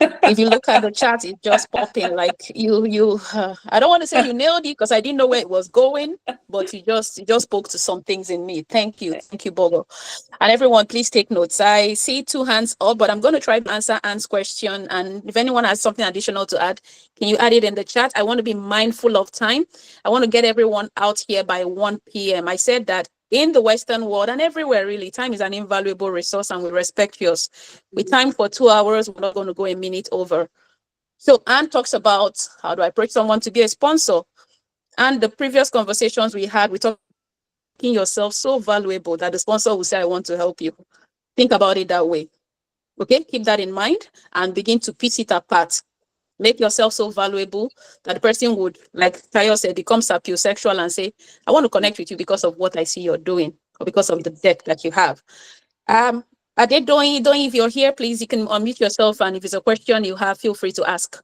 A: If you look at the chat, it's just popping like I don't want to say you nailed it because I didn't know where it was going, but you just spoke to some things in me. Thank you, Bogho. And everyone, please take notes. I see 2 hands up, but I'm going to try to answer Anne's question. And if anyone has something additional to add, can you add it in the chat? I want to be mindful of time. I want to get everyone out here by 1 p.m. I said that in the Western world and everywhere, really, time is an invaluable resource and we respect yours. With time for 2 hours, we're not going to go a minute over. So Anne talks about how do I approach someone to be a sponsor? And the previous conversations we had, we talked making yourself so valuable that the sponsor will say, I want to help you. Think about it that way. Okay, keep that in mind and begin to piece it apart. Make yourself so valuable that the person would, like Tayo said, become sapiosexual and say, I want to connect with you because of what I see you're doing or because of the depth that you have. Ade Doyin, if you're here, please, you can unmute yourself. And if it's a question you have, feel free to ask.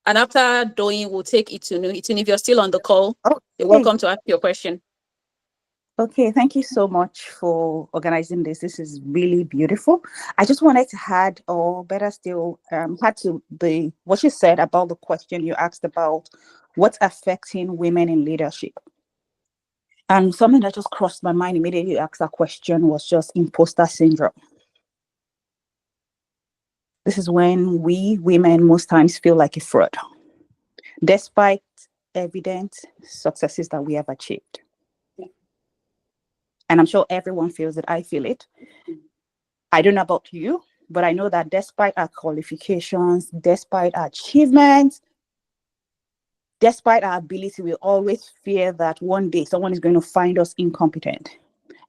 A: And after Doyin, we'll take Itunu. Itunu, if you're still on the call, you're welcome to ask your question.
G: Okay, thank you so much for organizing this. This is really beautiful. I just wanted to add, or better still, add to what you said about the question you asked about what's affecting women in leadership. And something that just crossed my mind immediately you asked that question was just imposter syndrome. This is when we women most times feel like a fraud, despite evident successes that we have achieved. And I'm sure everyone feels it. I feel it. I don't know about you, but I know that despite our qualifications, despite our achievements, despite our ability, we always fear that one day someone is going to find us incompetent.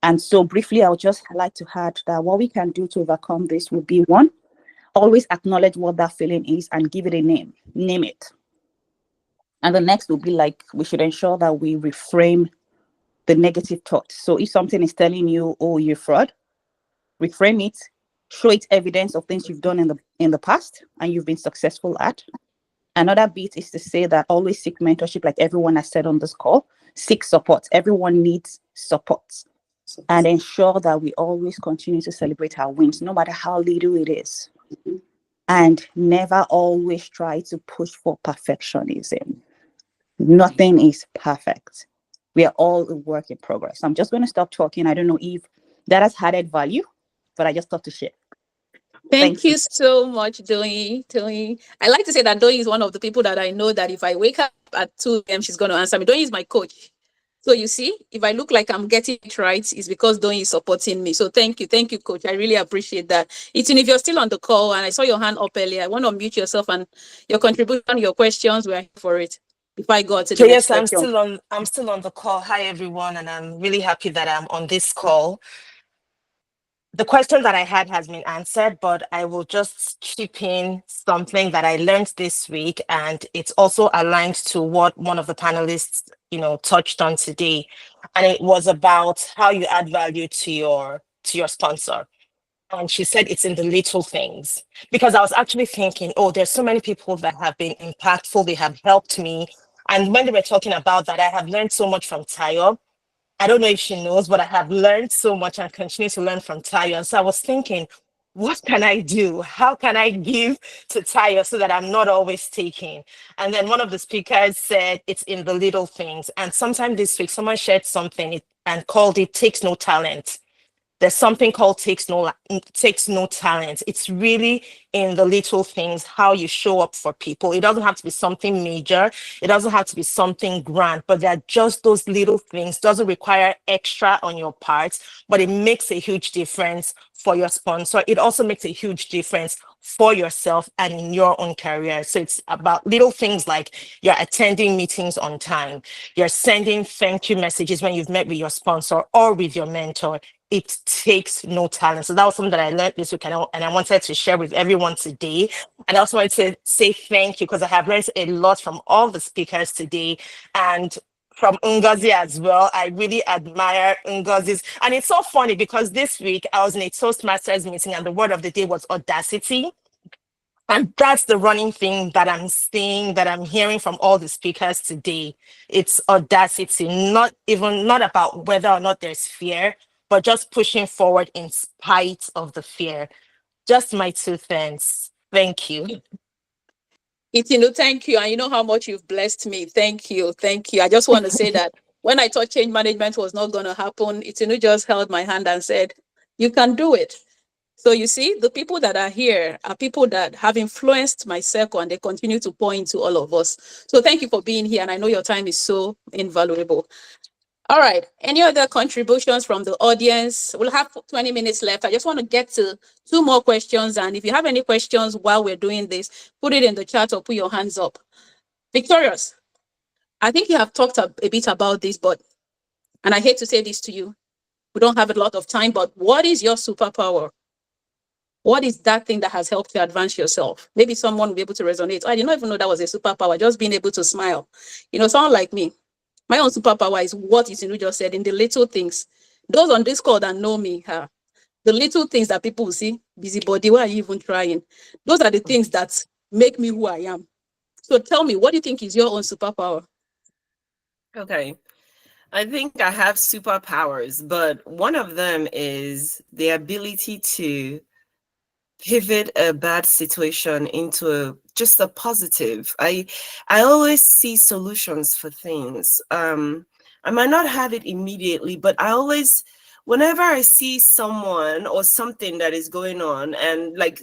G: And so briefly, I would just like to add that what we can do to overcome this would be one, always acknowledge what that feeling is and give it a name, name it. And the next will be like, we should ensure that we reframe the negative thought. So if something is telling you, oh, you're fraud, reframe it, show it evidence of things you've done in the past and you've been successful at. Another bit is to say that always seek mentorship, like everyone has said on this call. Seek support. Everyone needs support. And ensure that we always continue to celebrate our wins, no matter how little it is. And never always try to push for perfectionism. Nothing is perfect. We are all a work in progress. I'm just going to stop talking. I don't know if that has added value, but I just thought to share.
A: Thank you so much, Doyin. I like to say that Doyin is one of the people that I know that if I wake up at 2 a.m., she's going to answer me. Doyin is my coach. So you see, if I look like I'm getting it right, it's because Doyin is supporting me. So thank you, coach. I really appreciate that. Itun, if you're still on the call and I saw your hand up earlier, I want to unmute yourself and your contribution, your questions, we're here for it. Before I go to the next question.
C: I'm still on the call. Hi everyone, and I'm really happy that I'm on this call. The question that I had has been answered, but I will just chip in something that I learned this week, and it's also aligned to what one of the panelists, touched on today, and it was about how you add value to your sponsor. And she said it's in the little things, because I was actually thinking, oh, there's so many people that have been impactful. They have helped me. And when they were talking about that, I have learned so much from Tayo. I don't know if she knows, but I have learned so much and continue to learn from Tayo. And so I was thinking, what can I do? How can I give to Tayo so that I'm not always taking? And then one of the speakers said, it's in the little things. And sometime this week, someone shared something and called it takes no talent. There's something called takes no talent. It's really in the little things, how you show up for people. It doesn't have to be something major. It doesn't have to be something grand, but they're just those little things. Doesn't require extra on your part, but it makes a huge difference for your sponsor. It also makes a huge difference for yourself and in your own career. So it's about little things like you're attending meetings on time, you're sending thank you messages when you've met with your sponsor or with your mentor. It takes no talent. So that was something that I learned this week, and I wanted to share with everyone today. And I also wanted to say thank you because I have learned a lot from all the speakers today and from Ngozi as well. I really admire Ngozi's. And it's so funny because this week I was in a Toastmasters meeting and the word of the day was audacity. And that's the running thing that I'm seeing, that I'm hearing from all the speakers today. It's audacity, not about whether or not there's fear,
H: but just pushing forward in spite of the fear. Just my 2 cents. Thank you.
A: Thank you. And you know how much you've blessed me. Thank you. Thank you. I just want to say that when I thought change management was not going to happen, just held my hand and said, you can do it. So you see, the people that are here are people that have influenced my circle, and they continue to pour into all of us. So thank you for being here. And I know your time is so invaluable. All right. Any other contributions from the audience? We'll have 20 minutes left. I just want to get to 2 more questions. And if you have any questions while we're doing this, put it in the chat or put your hands up. Victorious, I think you have talked a bit about this, and I hate to say this to you, we don't have a lot of time, but what is your superpower? What is that thing that has helped you advance yourself? Maybe someone will be able to resonate. I did not even know that was a superpower, just being able to smile. Someone like me, my own superpower is what Itinu just said, in the little things. Those on this call that know me, the little things that people will see, busybody, why are you even trying? Those are the things that make me who I am. So tell me, what do you think is your own superpower?
C: Okay. I think I have superpowers, but one of them is the ability to pivot a bad situation into just a positive. I always see solutions for things. I might not have it immediately, but I always, whenever I see someone or something that is going on, and like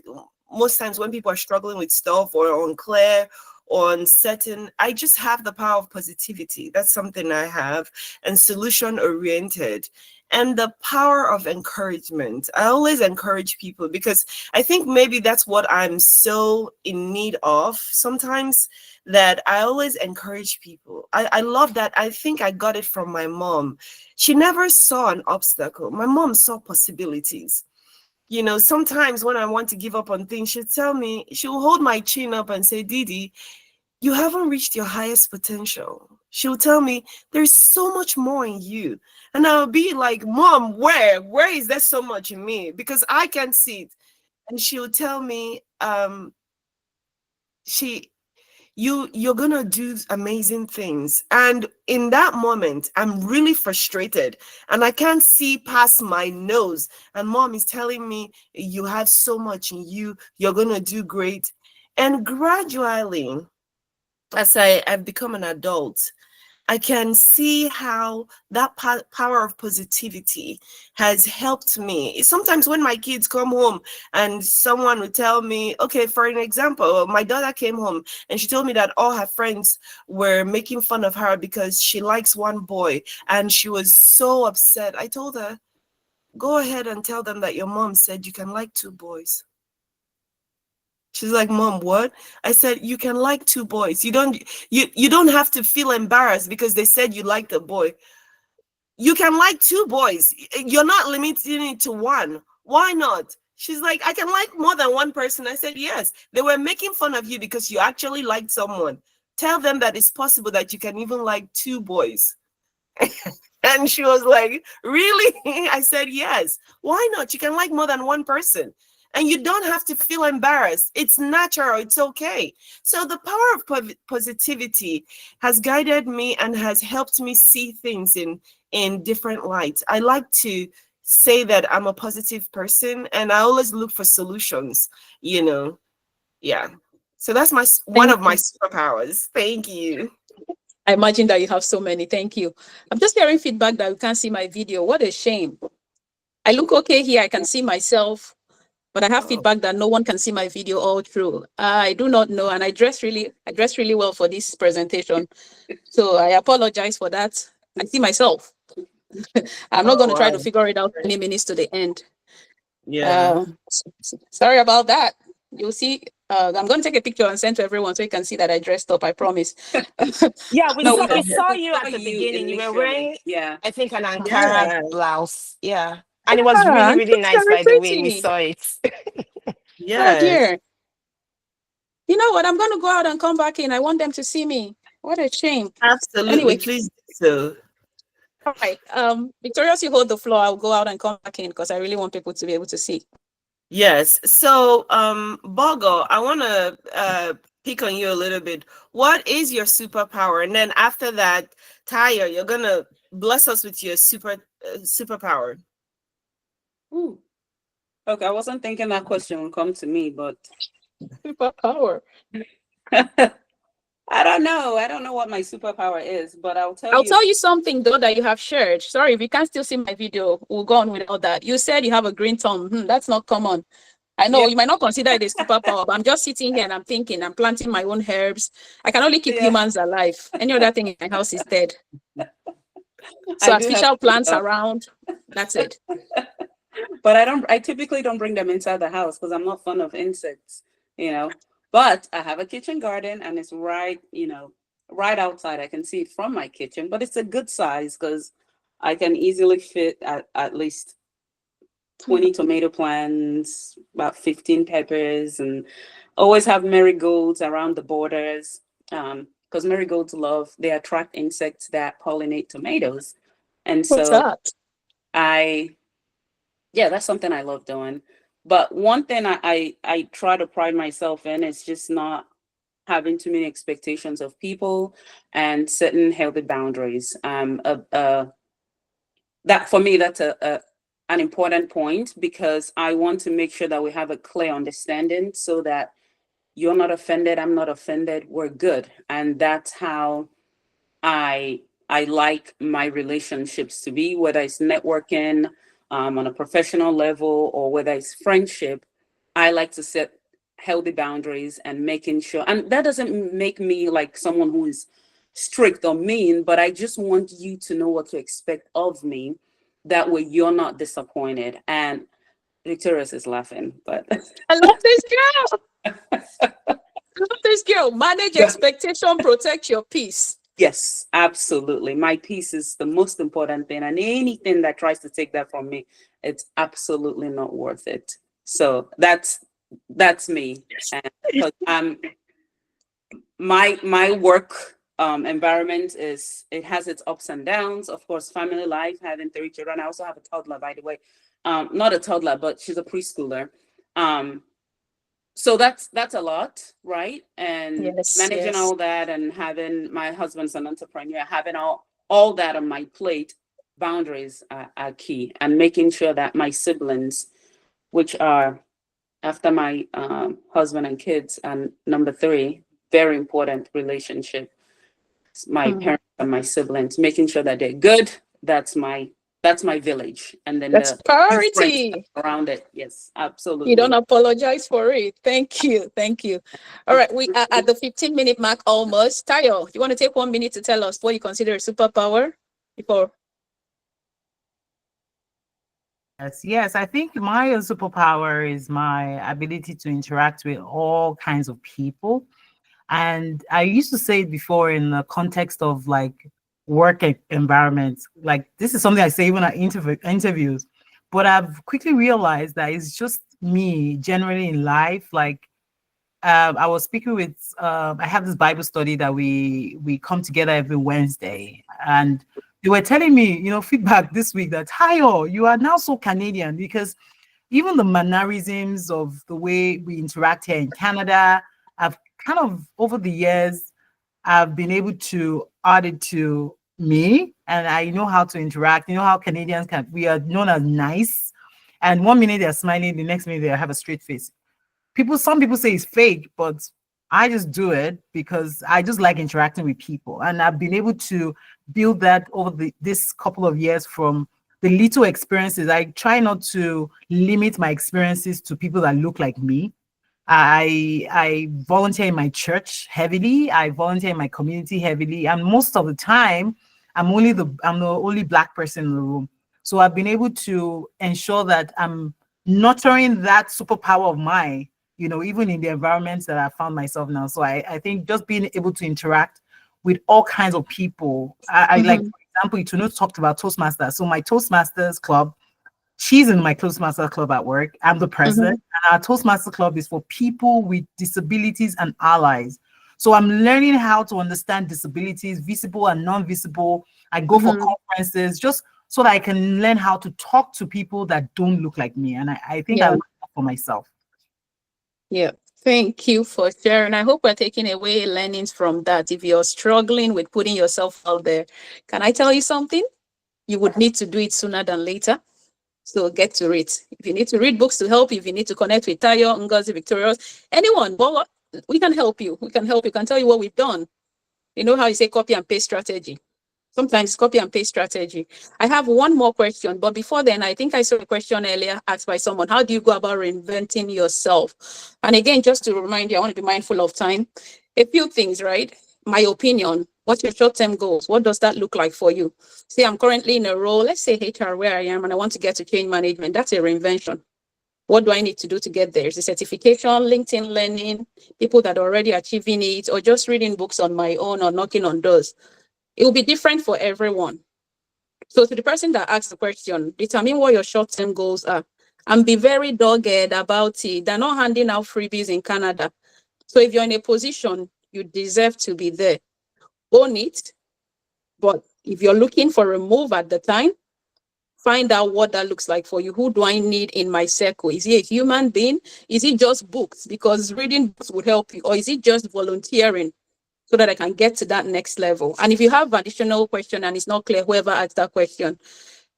C: most times when people are struggling with stuff or unclear or uncertain, I just have the power of positivity. That's something I have, and solution oriented. And the power of encouragement. I always encourage people because I think maybe that's what I'm so in need of sometimes, that I always encourage people. I love that. I think I got it from my mom. She never saw an obstacle. My mom saw possibilities. Sometimes when I want to give up on things, she'll hold my chin up and say, Ndidi, you haven't reached your highest potential. She'll tell me, there's so much more in you. And I'll be like, Mom, where is there so much in me? Because I can't see it. And she'll tell me, you're gonna do amazing things. And in that moment, I'm really frustrated and I can't see past my nose. And Mom is telling me, you have so much in you, you're gonna do great. And gradually, as I've become an adult, I can see how that power of positivity has helped me. Sometimes when my kids come home and someone would tell me, okay, for an example, my daughter came home and she told me that all her friends were making fun of her because she likes one boy, and she was so upset. I told her, go ahead and tell them that your mom said you can like 2 boys. She's like, Mom, what? I said, you can like 2 boys. You don't have to feel embarrassed because they said you liked a boy. You can like 2 boys. You're not limiting it to one. Why not? She's like, I can like more than one person. I said, yes. They were making fun of you because you actually liked someone. Tell them that it's possible that you can even like 2 boys. And she was like, really? I said, yes. Why not? You can like more than one person. And you don't have to feel embarrassed. It's natural. It's okay. So the power of positivity has guided me and has helped me see things in different lights. I like to say that I'm a positive person, and I always look for solutions, Yeah. So that's one of my superpowers. Thank you.
A: I imagine that you have so many. Thank you. I'm just hearing feedback that you can't see my video. What a shame. I look okay here. I can see myself. But I have feedback that no one can see my video all through. I do not know, and I dress really well for this presentation. So I apologize for that. I see myself. I'm not going to try to figure it out 20 minutes to the end.
C: Yeah.
A: Sorry about that. You'll see. I'm going to take a picture and send to everyone so you can see that I dressed up. I promise.
H: Yeah, we
D: No,
H: saw you at the beginning. You were wearing, I think, an Ankara blouse. Yeah. And it was really, really nice, by the way. We saw it.
C: Yeah.
A: Oh, dear. You know what? I'm going to go out and come back in. I want them to see me. What a shame.
C: Absolutely.
A: Anyway.
C: Please do so.
A: All right. Victorious, you hold the floor. I'll go out and come back in because I really want people to be able to see.
C: Yes. So, Bogho, I want to pick on you a little bit. What is your superpower? And then after that, Taya, you're going to bless us with your superpower.
D: Ooh. Okay, I wasn't thinking that question would come to me, but
A: Superpower.
D: I don't know. I don't know what my superpower is, but I'll tell
A: I'll
D: you.
A: tell you something though that you have shared. Sorry, if you can't still see my video, we'll go on without that. You said you have a green thumb. That's not common. I know
D: Yeah.
A: you might not consider it a superpower, but I'm just sitting here and I'm thinking, I'm planting my own herbs. I can only keep
D: Yeah.
A: humans alive. Any other thing in my house is dead. So
D: I do have
A: artificial plants around, that's it.
D: but I typically don't bring them inside the house because I'm not fond of insects, you know. But I have a kitchen garden and it's right, right outside. I can see it from my kitchen, but it's a good size because I can easily fit at least 20 tomato plants, about 15 peppers, and always have marigolds around the borders. Because marigolds they attract insects that pollinate tomatoes. And
A: What's
D: so
A: that?
D: that's something I love doing. But one thing I try to pride myself in is just not having too many expectations of people and setting healthy boundaries. That for me, that's an important point because I want to make sure that we have a clear understanding so that you're not offended, I'm not offended, we're good. And that's how I like my relationships to be, whether it's networking on a professional level or whether it's friendship. I like to set healthy boundaries and making sure, and that doesn't make me like someone who is strict or mean, but I just want you to know what to expect of me. That way you're not disappointed. And Victorious is laughing, but
A: I love this girl. I love this girl. Manage expectation, protect your peace.
D: yes, absolutely. My peace is the most important thing. And anything that tries to take that from me, it's absolutely not worth it. So that's me. And because my work environment it has its ups and downs. Of course, family life, having 3 children. I also have a toddler, by the way. Not a toddler, but she's a preschooler. So that's a lot, right? And managing all that and having my husband's an entrepreneur, having all that on my plate, boundaries are key. And making sure that my siblings, which are after my husband and kids, and number 3, very important relationship, my parents and my siblings, making sure that they're good. That's my village. And then
A: that's
D: the
A: priority
D: around it. Yes, absolutely.
A: You don't apologize for it. Thank you. All right, we are at the 15-minute mark almost. Tayo, you want to take 1 minute to tell us what you consider a superpower before?
B: Yes, I think my superpower is my ability to interact with all kinds of people. And I used to say it before in the context of like work environments. Like this is something I say even at interviews, but I've quickly realized that it's just me generally in life. Like I was speaking with, I have this Bible study that we come together every Wednesday, and they were telling me, feedback this week that, Tayo, you are now so Canadian because even the mannerisms of the way we interact here in Canada, I've kind of over the years, I've been able to add it to me, and I know how to interact. You know how Canadians we are known as nice, and 1 minute they're smiling, the next minute they have a straight face. Some people say it's fake, but I just do it because I just like interacting with people. And I've been able to build that over this couple of years from the little experiences. I try not to limit my experiences to people that look like me. I volunteer in my church heavily. I volunteer in my community heavily. And most of the time, I'm the only Black person in the room. So I've been able to ensure that I'm nurturing that superpower of mine, even in the environments that I found myself now. So I think just being able to interact with all kinds of people. I like, for example, Itunu talked about Toastmasters. So my Toastmasters club, she's in my Toastmasters club at work. I'm the president. And our Toastmasters club is for people with disabilities and allies. So I'm learning how to understand disabilities, visible and non-visible. I go for conferences just so that I can learn how to talk to people that don't look like me. And I think I learned that for myself.
A: Yeah. Thank you for sharing. I hope we're taking away learnings from that. If you're struggling with putting yourself out there, can I tell you something? You would need to do it sooner than later. So get to it. If you need to read books to help you, if you need to connect with Tayo, Ngozi, Victorious, anyone, well, we can help you. We can help you. We can tell you what we've done. You know how you say copy and paste strategy. Sometimes copy and paste strategy. I have one more question, but before then, I think I saw a question earlier asked by someone. How do you go about reinventing yourself? And again, just to remind you, I want to be mindful of time. A few things, right? My opinion. What's your short-term goals? What does that look like for you? See, I'm currently in a role, let's say HR, where I am, and I want to get to change management. That's a reinvention. What do I need to do to get there? Is it certification, LinkedIn learning, people that are already achieving it, or just reading books on my own or knocking on doors? It will be different for everyone. So to the person that asked the question, determine what your short-term goals are and be very dogged about it. They're not handing out freebies in Canada. So if you're in a position, you deserve to be there. Own it. But if you're looking for a move at the time, find out what that looks like for you. Who do I need in my circle? Is he a human being? Is it just books? Because reading books would help you. Or is it just volunteering so that I can get to that next level? And if you have an additional question and it's not clear, whoever asked that question,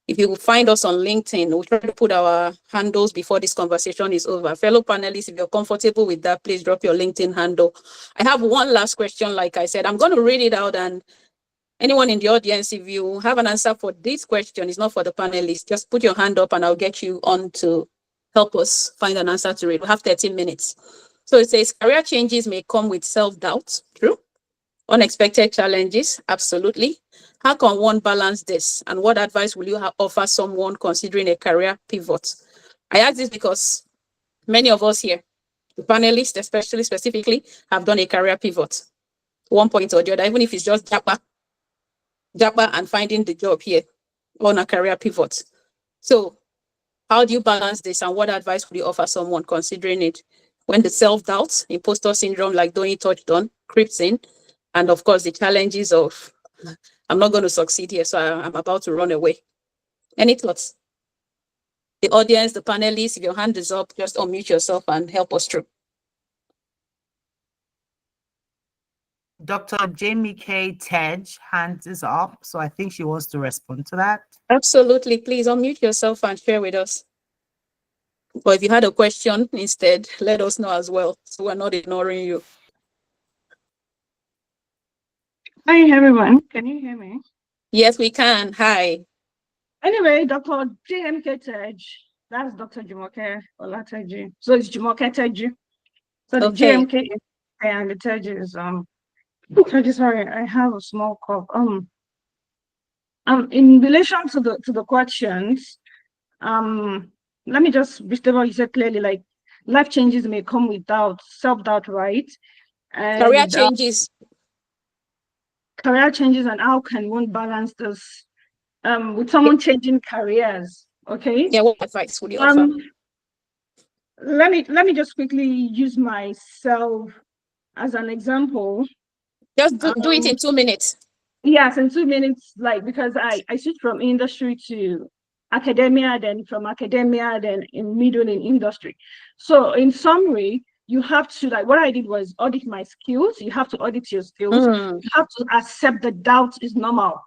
A: if you find us on LinkedIn, we'll try to put our handles before this conversation is over. Fellow panelists, if you're comfortable with that, please drop your LinkedIn handle. I have one last question. Like I said, I'm going to read it out, and anyone in the audience, if you have an answer for this question, it's not for the panelists, just put your hand up and I'll get you on to help us find an answer to it. We'll have 13 minutes. So it says, career changes may come with self-doubt. True. Unexpected challenges. Absolutely. How can one balance this? And what advice will you offer someone considering a career pivot? I ask this because many of us here, the panelists, especially specifically, have done a career pivot. One point or the other, even if it's just Japa and finding the job here on a career pivot. So how do you balance this, and what advice would you offer someone considering it when the self-doubt, imposter syndrome, like Donnie touched on, creeps in, and of course the challenges of I'm not going to succeed here, so I'm about to run away? Any thoughts? The audience, the panelists, if your hand is up, just unmute yourself and help us through.
B: Dr. Jamie K. Tej, hand is up, so I think she wants to respond to that.
A: Absolutely. Please unmute yourself and share with us. Or if you had a question instead, let us know as well, so we're not ignoring you.
I: Hi, everyone. Can you hear me?
A: Yes, we can. Hi.
I: Anyway, Dr. JMK Tej, that's Dr. Jumoke Olateji. So it's Jumoke Teji. So the
A: Okay.
I: JMK and the Tej is Teji, sorry, I have a small cough. In relation to the questions, let me just restate what you said clearly. Like, life changes may come without self-doubt, right? And
A: career changes.
I: Career changes, and how can one balance this with someone changing careers? Okay.
A: Yeah, what advice would you offer?
I: Let me just quickly use myself as an example.
A: Just do it in 2 minutes.
I: Yes, in 2 minutes, like, because I switched from industry to academia, then from academia, then in middle in industry. So in summary, you have to, like, what I did was audit my skills. You have to audit your skills. You have to accept that doubt is normal.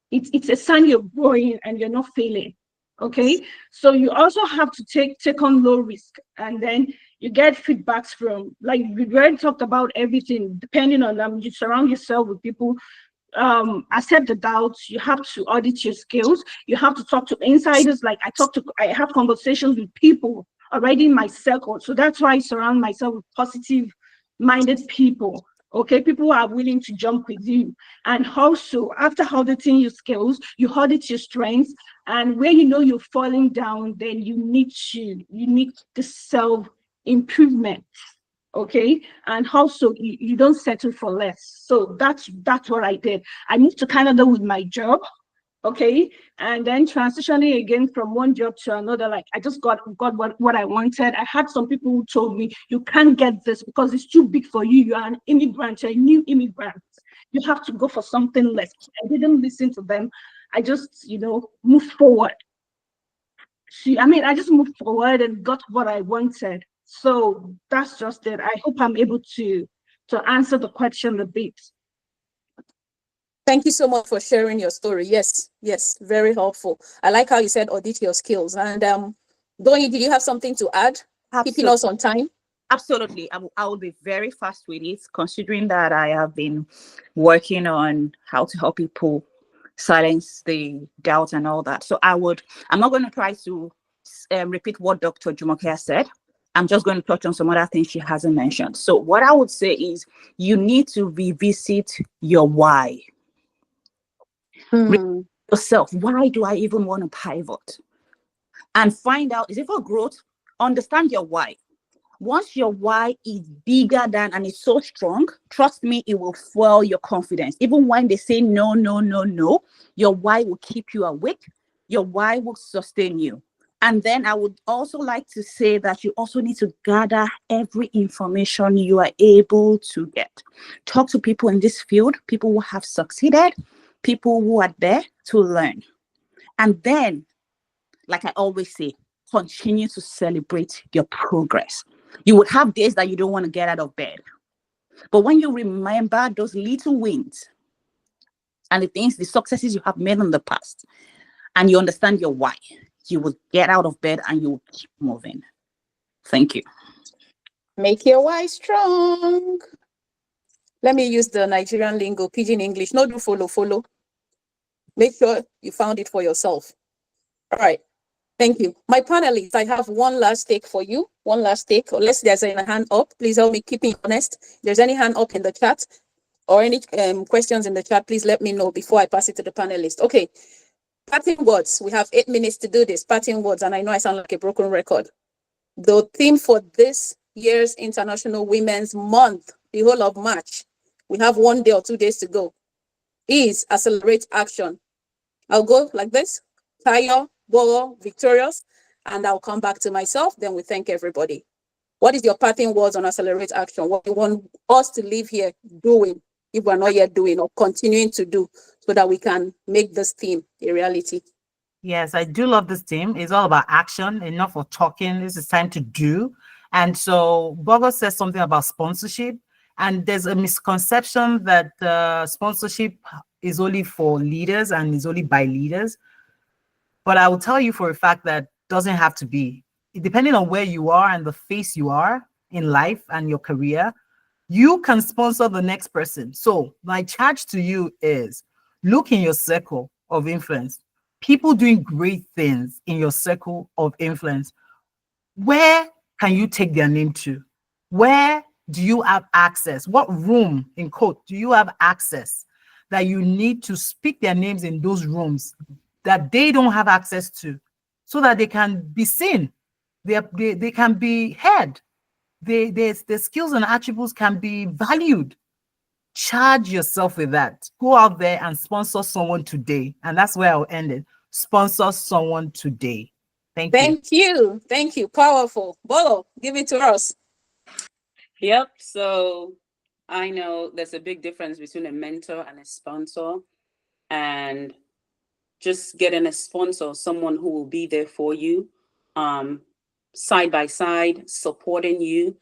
I: It's a sign you're growing and you're not failing. Okay. So you also have to take on low risk, and then you get feedbacks from, like, we already talked about everything. Depending on them, you surround yourself with people. Accept the doubts. You have to audit your skills. You have to talk to insiders. Like, I have conversations with people already in my circle. So that's why I surround myself with positive minded people. Okay, people who are willing to jump with you. And also, after auditing your skills, you audit your strengths, and where you know you're falling down, then you need the self improvement. Okay, and also you don't settle for less. So that's what I did. I moved to Canada with my job. Okay, and then transitioning again from one job to another, like, I just got what I wanted. I had some people who told me, you can't get this because it's too big for you. You're an immigrant, you're a new immigrant. You have to go for something less. I didn't listen to them. I just, moved forward. I just moved forward and got what I wanted. So that's just it. I hope I'm able to answer the question a bit.
A: Thank you so much for sharing your story. Yes, yes, very helpful. I like how you said audit your skills. And Doni, did you have something to add? Keeping us on time.
G: Absolutely. I will be very fast with it, considering that I have been working on how to help people silence the doubt and all that. So I'm not going to try to repeat what Dr. Jumoke has said. I'm just going to touch on some other things she hasn't mentioned. So what I would say is you need to revisit your why. Yourself, why do I even want to pivot? And find out, is it for growth? Understand your why. Once your why is bigger than and it's so strong, trust me, it will fuel your confidence. Even when they say no, no, no, no, your why will keep you awake. Your why will sustain you. And then I would also like to say that you also need to gather every information you are able to get. Talk to people in this field, people who have succeeded, people who are there to learn. And then, like I always say, continue to celebrate your progress. You would have days that you don't want to get out of bed. But when you remember those little wins and the successes you have made in the past, and you understand your why, you will get out of bed and you will keep moving. Thank you.
A: Make your why strong. Let me use the Nigerian lingo, pidgin English. No do follow. Make sure you found it for yourself. All right. Thank you. My panelists, I have one last take for you. One last take. Unless there's a hand up, please help me keep it honest. If there's any hand up in the chat or any questions in the chat, please let me know before I pass it to the panelists. Okay. Parting words. We have 8 minutes to do this. Parting words. And I know I sound like a broken record. The theme for this year's International Women's Month, the whole of March, we have 1 day or 2 days to go, is accelerate action. I'll go like this. Tayo, Bogho, Victorious, and I'll come back to myself. Then we thank everybody. What is your parting words on accelerate action? What you want us to leave here doing, if we're not yet doing, or continuing to do, so that we can make this theme a reality?
B: Yes, I do love this theme. It's all about action, enough of talking. This is time to do. And so Bogho says something about sponsorship. And there's a misconception that sponsorship is only for leaders and is only by leaders. But I will tell you for a fact that doesn't have to be. Depending on where you are and the phase you are in life and your career, you can sponsor the next person. So my charge to you is look in your circle of influence. People doing great things in your circle of influence. Where can you take their name to? Where do you have access? What room, in quote, do you have access that you need to speak their names in those rooms that they don't have access to, so that they can be seen, they can be heard, their skills and attributes can be valued? Charge yourself with that. Go out there and sponsor someone today. And that's where I'll end it. Sponsor someone today. Thank you.
A: Thank you. Powerful. Bogho, give it to us.
D: Yep. So I know there's a big difference between a mentor and a sponsor. And just getting a sponsor, someone who will be there for you, side by side, supporting you,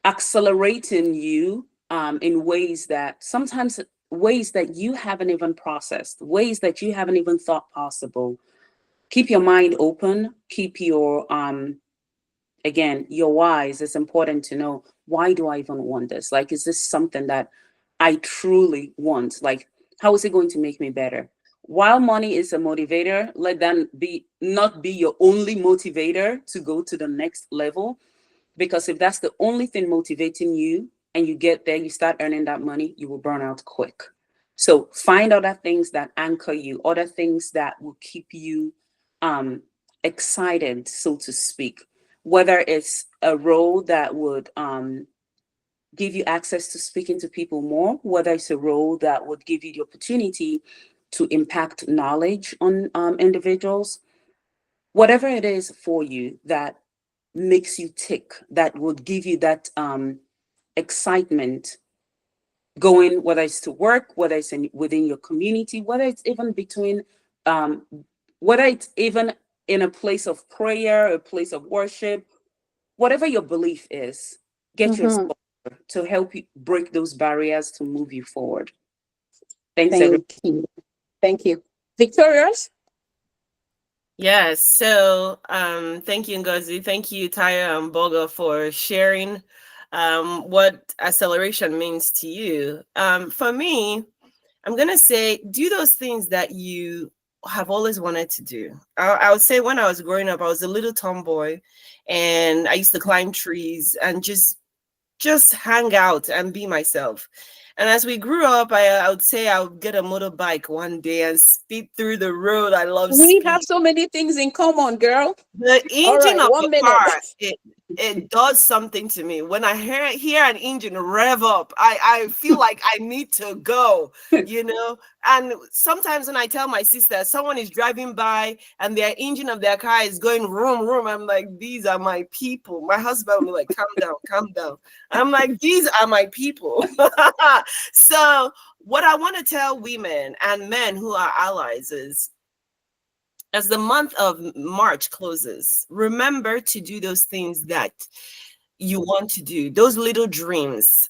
D: accelerating you in ways that sometimes ways that you haven't even processed, ways that you haven't even thought possible. Keep your mind open. Keep your again, your whys. It's important to know, why do I even want this? Like, is this something that I truly want? Like, how is it going to make me better? While money is a motivator, let that not be your only motivator to go to the next level. Because if that's the only thing motivating you and you get there, you start earning that money, you will burn out quick. So find other things that anchor you, other things that will keep you excited, so to speak. Whether it's a role that would give you access to speaking to people more, whether it's a role that would give you the opportunity to impact knowledge on individuals, whatever it is for you that makes you tick, that would give you that excitement going, whether it's to work, whether it's within your community, whether it's even between, whether it's even in a place of prayer, a place of worship, whatever your belief is, get your sponsor to help you break those barriers to move you forward. Thanks,
A: Thank
D: everyone.
A: you. Thank you. Victorious?
C: Yes. So thank you, Ngozi. Thank you, Taya and Bogho, for sharing what acceleration means to you. For me, I'm gonna say do those things that you have always wanted to do. I would say when I was growing up, I was a little tomboy and I used to climb trees and just hang out and be myself. And as we grew up, I would say I would get a motorbike one day and speed through the road. I love
A: We
C: speed.
A: have so many things in common, girl.
C: The
A: All
C: engine
A: right,
C: of
A: 1
C: the
A: minute.
C: car, it does something to me. When I hear an engine rev up, I feel like I need to go, you know? And sometimes when I tell my sister, someone is driving by and their engine of their car is going room, room, I'm like, these are my people. My husband will be like, calm down, calm down. I'm like, these are my people. So what I want to tell women and men who are allies is, as the month of March closes, remember to do those things that you want to do, those little dreams,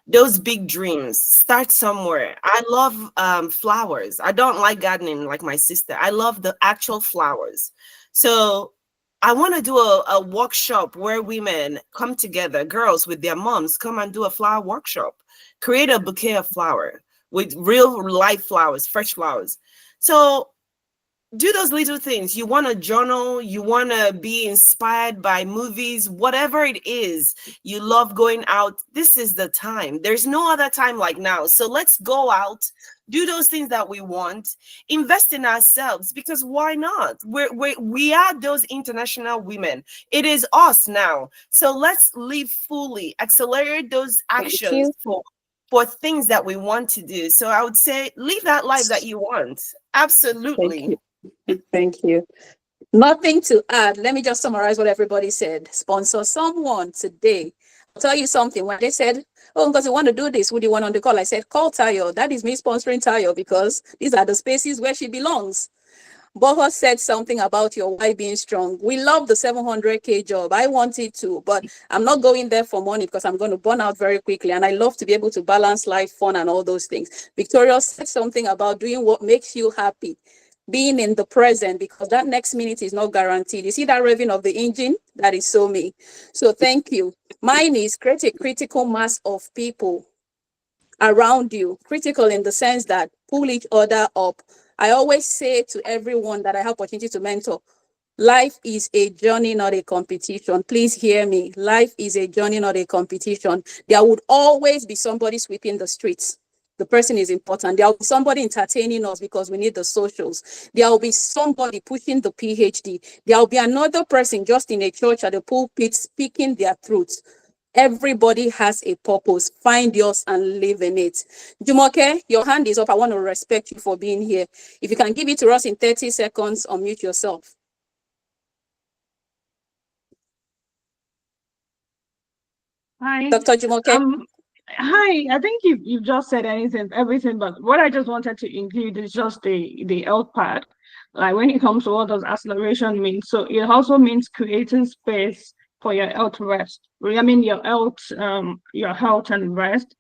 C: those big dreams. Start somewhere. I love flowers. I don't like gardening like my sister. I love the actual flowers. So I want to do a workshop where women come together, girls with their moms, come and do a flower workshop. Create a bouquet of flower with real life flowers, fresh flowers. So do those little things. You want to journal, you want to be inspired by movies, whatever it is, you love going out. This is the time. There's no other time like now. So let's go out, do those things that we want, invest in ourselves, because why not? We are those international women. It is us now. So let's live fully, accelerate those actions for things that we want to do. So I would say live that life that you want. Absolutely.
A: Thank you. Thank you. Nothing to add. Let me just summarize what everybody said. Sponsor someone today. I'll tell you something. When they said, oh, because you want to do this, who do you want on the call? I said, call Tayo. That is me sponsoring Tayo because these are the spaces where she belongs. Bogho said something about your wife being strong. We love the 700K job. I want it too, but I'm not going there for money because I'm going to burn out very quickly. And I love to be able to balance life, fun, and all those things. Victoria said something about doing what makes you happy. Being in the present, because that next minute is not guaranteed. You see that revving of the engine? That is so me. So thank you. Mine is create a critical mass of people around you. Critical in the sense that pull each other up. I always say to everyone that I have opportunity to mentor, life is a journey, not a competition. Please hear me. Life is a journey, not a competition. There would always be somebody sweeping the streets. The person is important. There will be somebody entertaining us because we need the socials. There will be somebody pushing the Ph.D. There will be another person just in a church at the pulpit speaking their truths. Everybody has a purpose. Find yours and live in it. Jumoke, your hand is up. I want to respect you for being here. If you can give it to us in 30 seconds, unmute yourself.
I: Hi.
A: Dr. Jumoke.
I: Hi, I think you've just said everything, but what I just wanted to include is just the health part. Like when it comes to what does acceleration mean? So it also means creating space for your health rest. I mean your health and rest,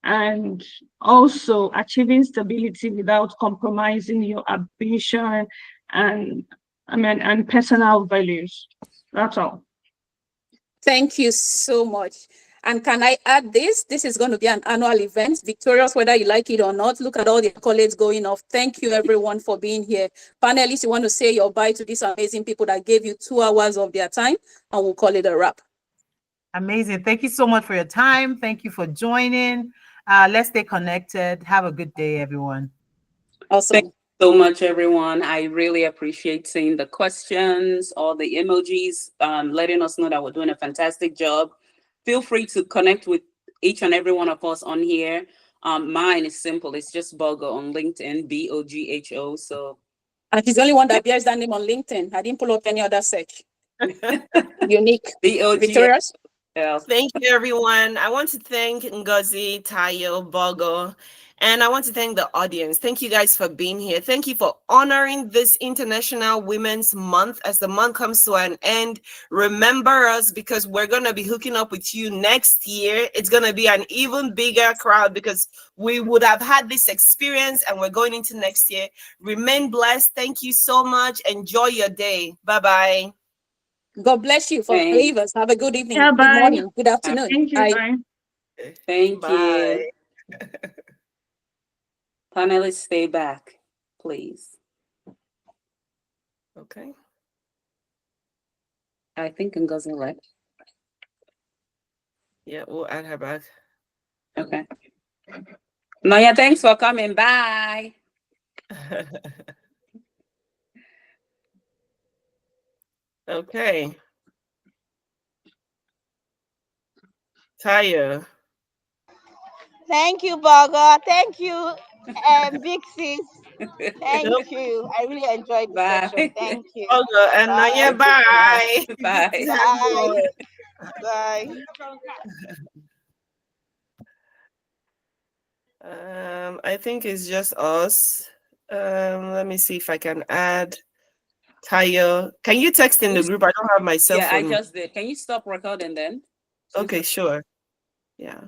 I: and also achieving stability without compromising your ambition and personal values. That's all.
A: Thank you so much. And can I add this? This is going to be an annual event. Victorious, whether you like it or not, look at all the accolades going off. Thank you, everyone, for being here. Panelists, you want to say your bye to these amazing people that gave you 2 hours of their time, and we'll call it a wrap.
B: Amazing. Thank you so much for your time. Thank you for joining. Let's stay connected. Have a good day, everyone.
A: Awesome.
D: Thank you so much, everyone. I really appreciate seeing the questions, all the emojis, letting us know that we're doing a fantastic job. Feel free to connect with each and every one of us on here. Mine is simple. It's just Bogho on LinkedIn, Bogho. So,
A: and she's the only one that bears that name on LinkedIn. I didn't pull up any other search. Unique.
D: Bogho.
A: Victorious.
C: Thank you, everyone. I want to thank Ngozi, Tayo, Bogho, And I want to thank the audience. Thank you guys for being here. Thank you for honoring this International Women's Month. As the month comes to an end, remember us, because we're going to be hooking up with you next year. It's going to be an even bigger crowd because we would have had this experience and we're going into next year. Remain blessed. Thank you so much. Enjoy your day. Bye-bye.
A: God bless you for
D: Thanks.
A: leavers. Have a good evening,
I: Yeah,
A: good
I: bye.
A: morning, good afternoon.
I: Thank you.
A: Bye.
I: Bye.
D: Thank
C: Bye.
D: you. Panelists, stay back, please.
C: Okay.
D: I think Ngozi left.
C: Yeah, we'll add her back.
D: Okay. Maya, thanks for coming. Bye.
C: Okay. Taya.
J: Thank you, Bogho. Thank you, Big Sis. Thank you. I really enjoyed the
D: Bye.
J: session. Thank you.
C: Bogho and Nanya, bye.
D: Bye.
C: Good to have you
J: Bye.
C: all. I think it's just us. Let me see if I can add Taya. Can you text in the group? I don't have my cell
D: Yeah,
C: phone.
D: I just did. Can you stop recording then?
C: Okay, sure. Yeah.